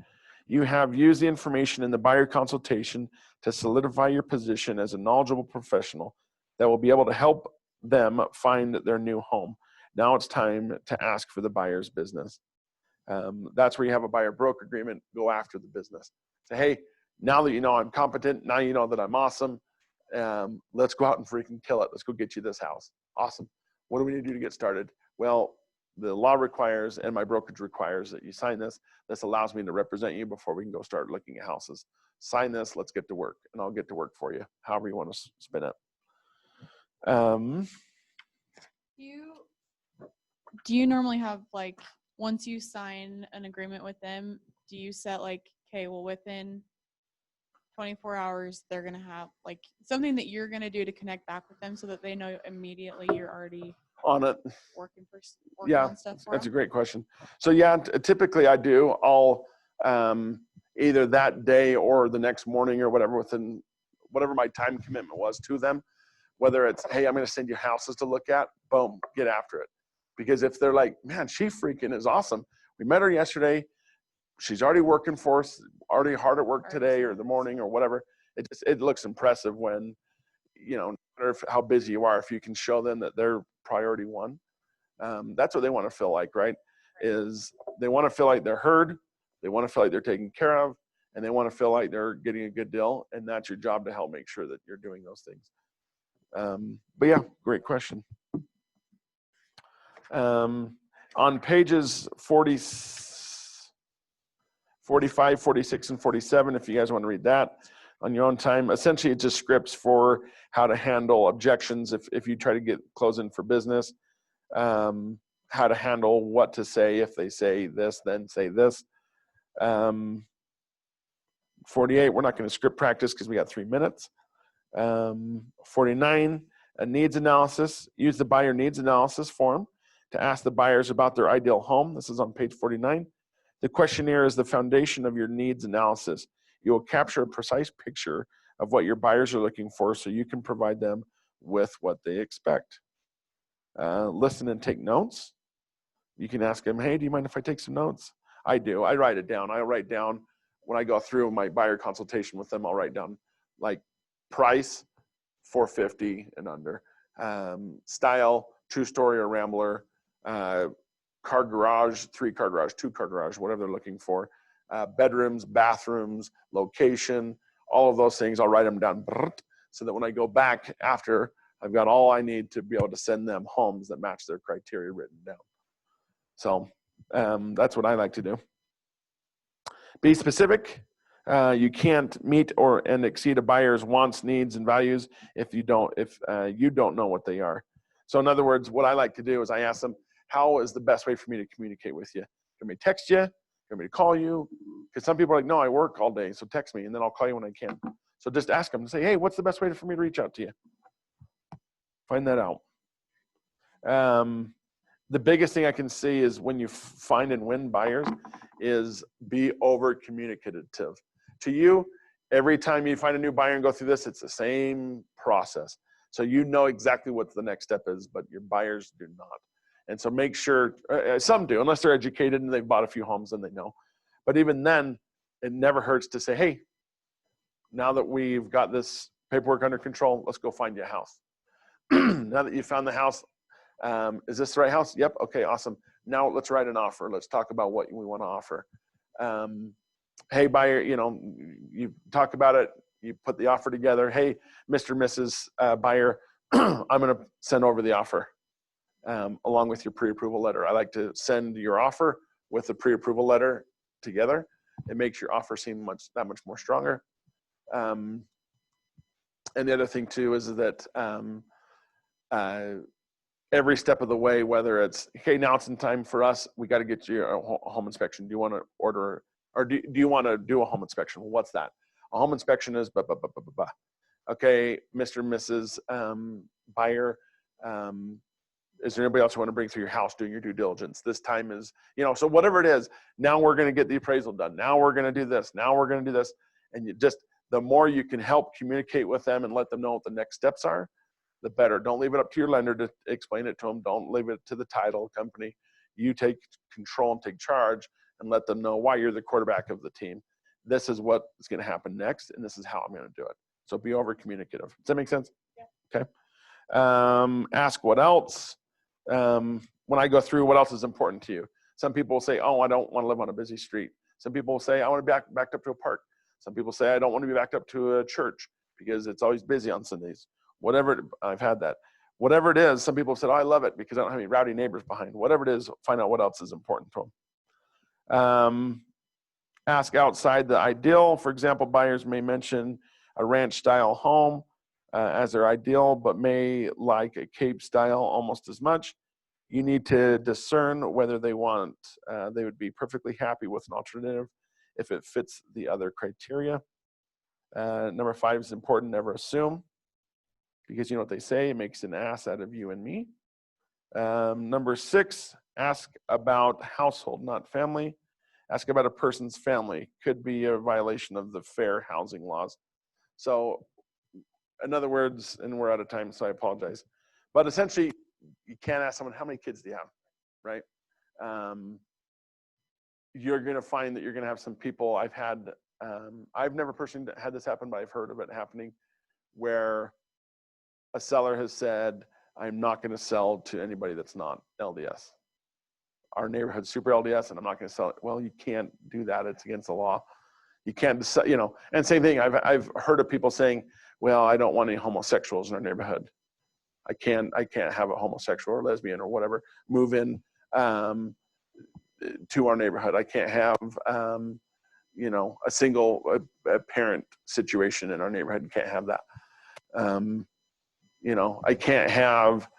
You have used the information in the buyer consultation to solidify your position as a knowledgeable professional that will be able to help them find their new home. Now it's time to ask for the buyer's business. That's where you have a buyer broker agreement. Go after the business. Say, hey, now that you know I'm competent, now you know that I'm awesome. Let's go out and freaking kill it. Let's go get you this house. Awesome. What do we need to do to get started? Well, the law requires and my brokerage requires that you sign this. This allows me to represent you before we can go start looking at houses. Sign this, let's get to work, and I'll get to work for you, however you want to spin it. Do you normally have, like, once you sign an agreement with them, do you set, like, okay, well, within 24 hours, they're going to have, like, something that you're going to do to connect back with them so that they know immediately you're already on it, working yeah, on stuff for that's them? a great question. So yeah, typically I do. I'll either that day or the next morning or whatever, within whatever my time commitment was to them, whether it's, hey, I'm going to send you houses to look at, boom, get after it. Because if they're like, man, she freaking is awesome. We met her yesterday. She's already working for us, already hard at work today or the morning or whatever. It looks impressive when, no matter how busy you are, if you can show them that they're priority one. That's what they want to feel like, right? Is they want to feel like they're heard, they want to feel like they're taken care of, and they want to feel like they're getting a good deal. And that's your job to help make sure that you're doing those things. But yeah, great question. On pages 45, 46, and 47, if you guys want to read that on your own time, essentially it's just scripts for how to handle objections if you try to get closing for business, how to handle what to say if they say this, then say this. 48, we're not going to script practice because we got 3 minutes. 49, a needs analysis. Use the buyer needs analysis form to ask the buyers about their ideal home. This is on page 49. The questionnaire is the foundation of your needs analysis. You will capture a precise picture of what your buyers are looking for so you can provide them with what they expect. Listen and take notes. You can ask them, hey, do you mind if I take some notes? I do. I write it down. I write down when I go through my buyer consultation with them, I'll write down like price, $450 and under. Style, 2-story or Rambler. Car garage, 3-car garage, 2-car garage, whatever they're looking for. Bedrooms, bathrooms, location, all of those things, I'll write them down so that when I go back after, I've got all I need to be able to send them homes that match their criteria written down. So that's what I like to do. Be specific. You can't meet and exceed a buyer's wants, needs, and values if you don't know what they are. So in other words, what I like to do is I ask them, how is the best way for me to communicate with you? Can we text you? Can we call you? Because some people are like, no, I work all day, so text me, and then I'll call you when I can. So just ask them and say, hey, what's the best way for me to reach out to you? Find that out. The biggest thing I can see is when you find and win buyers is be over communicative. To you, every time you find a new buyer and go through this, it's the same process. So you know exactly what the next step is, but your buyers do not. And so make sure, some do, unless they're educated and they've bought a few homes and they know. But even then, it never hurts to say, hey, now that we've got this paperwork under control, let's go find you a house. Now that you found the house, is this the right house? Yep. Okay, awesome. Now let's write an offer. Let's talk about what we want to offer. Hey, buyer, you talk about it. You put the offer together. Hey, Mr. and Mrs. Buyer, I'm going to send over the offer along with your pre-approval letter. I like to send your offer with the pre-approval letter together. It makes your offer seem that much more stronger. And the other thing too is that every step of the way, whether it's, okay, now it's in time for us, we got to get you a home inspection. Do you want to order, or do you want to do a home inspection? Well, what's that? A home inspection is blah, blah, blah, blah, blah, blah. Okay, Mr. and Mrs. Buyer, is there anybody else you want to bring through your house doing your due diligence? This time is, so whatever it is, now we're going to get the appraisal done. Now we're going to do this. Now we're going to do this. And you just, the more you can help communicate with them and let them know what the next steps are, the better. Don't leave it up to your lender to explain it to them. Don't leave it to the title company. You take control and take charge and let them know why you're the quarterback of the team. This is what is going to happen next, and this is how I'm going to do it. So be over communicative. Does that make sense? Yeah. Okay. Ask what else. When I go through, what else is important to you? Some people will say, oh, I don't want to live on a busy street. Some people will say, I want to be backed up to a park. Some people say, I don't want to be backed up to a church because it's always busy on Sundays. Whatever, I've had that. Whatever it is, some people have said, oh, I love it because I don't have any rowdy neighbors behind. Whatever it is, find out what else is important to them. Ask outside the ideal. For example, buyers may mention a ranch-style home as their ideal, but may like a Cape-style almost as much. You need to discern whether they would be perfectly happy with an alternative if it fits the other criteria. Number 5 is important, never assume, because you know what they say, it makes an ass out of you and me. Number 6, ask about household, not family. Ask about a person's family. Could be a violation of the fair housing laws. So, in other words, and we're out of time, so I apologize. But essentially, you can't ask someone, how many kids do you have, right? You're going to find that you're going to have some people. I've never personally had this happen, but I've heard of it happening, where a seller has said, I'm not going to sell to anybody that's not LDS. Our neighborhood's super LDS, and I'm not going to sell it. Well, you can't do that. It's against the law. You can't, and same thing. I've heard of people saying, well, I don't want any homosexuals in our neighborhood. I can't have a homosexual or lesbian or whatever move in to our neighborhood. I can't have, a single parent situation in our neighborhood. Can't have that. I can't have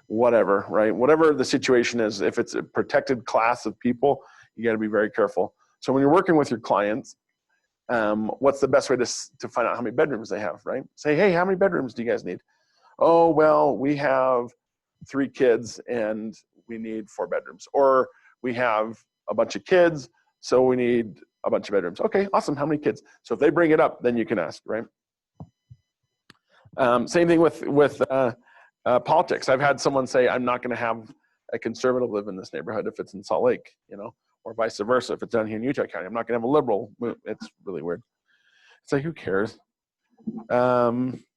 whatever, right? Whatever the situation is, if it's a protected class of people, you got to be very careful. So when you're working with your clients, what's the best way to find out how many bedrooms they have, right? Say, hey, how many bedrooms do you guys need? Oh, well, we have 3 kids and we need 4 bedrooms. Or we have a bunch of kids, so we need a bunch of bedrooms. Okay, awesome. How many kids? So if they bring it up, then you can ask, right? Same thing with politics. I've had someone say, I'm not going to have a conservative live in this neighborhood if it's in Salt Lake, or vice versa. If it's down here in Utah County, I'm not going to have a liberal. It's really weird. It's like, who cares?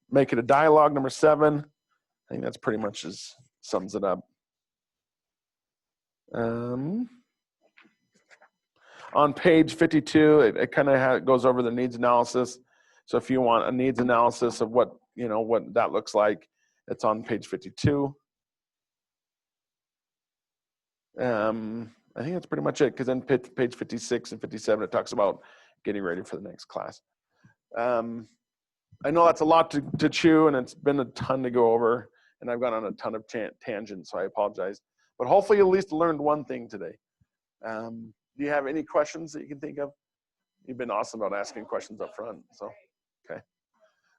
Make it a dialogue, number 7. I think that's pretty much sums it up. On page 52, it kind of goes over the needs analysis. So if you want a needs analysis of what that looks like, it's on page 52. I think that's pretty much it, because then page 56 and 57, it talks about getting ready for the next class. I know that's a lot to chew, and it's been a ton to go over, and I've gone on a ton of tangents, so I apologize. But hopefully you at least learned one thing today. Do you have any questions that you can think of? You've been awesome about asking questions up front. So, okay.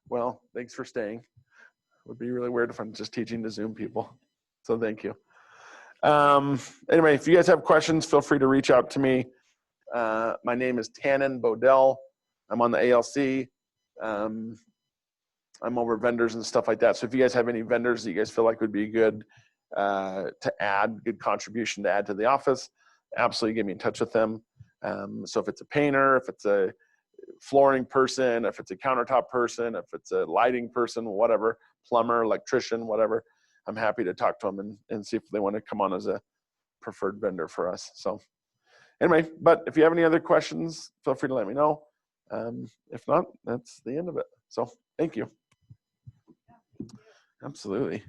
Well, thanks for staying. It would be really weird if I'm just teaching to Zoom people. So thank you. Anyway, if you guys have questions, feel free to reach out to me. My name is Tanen Bodell. I'm on the ALC. I'm over vendors and stuff like that. So if you guys have any vendors that you guys feel like would be good to add, good contribution to add to the office, absolutely get me in touch with them. So if it's a painter, if it's a flooring person, if it's a countertop person, if it's a lighting person, whatever, plumber, electrician, whatever, I'm happy to talk to them and see if they want to come on as a preferred vendor for us. So anyway, but if you have any other questions, feel free to let me know. If not, that's the end of it. So thank you. Absolutely.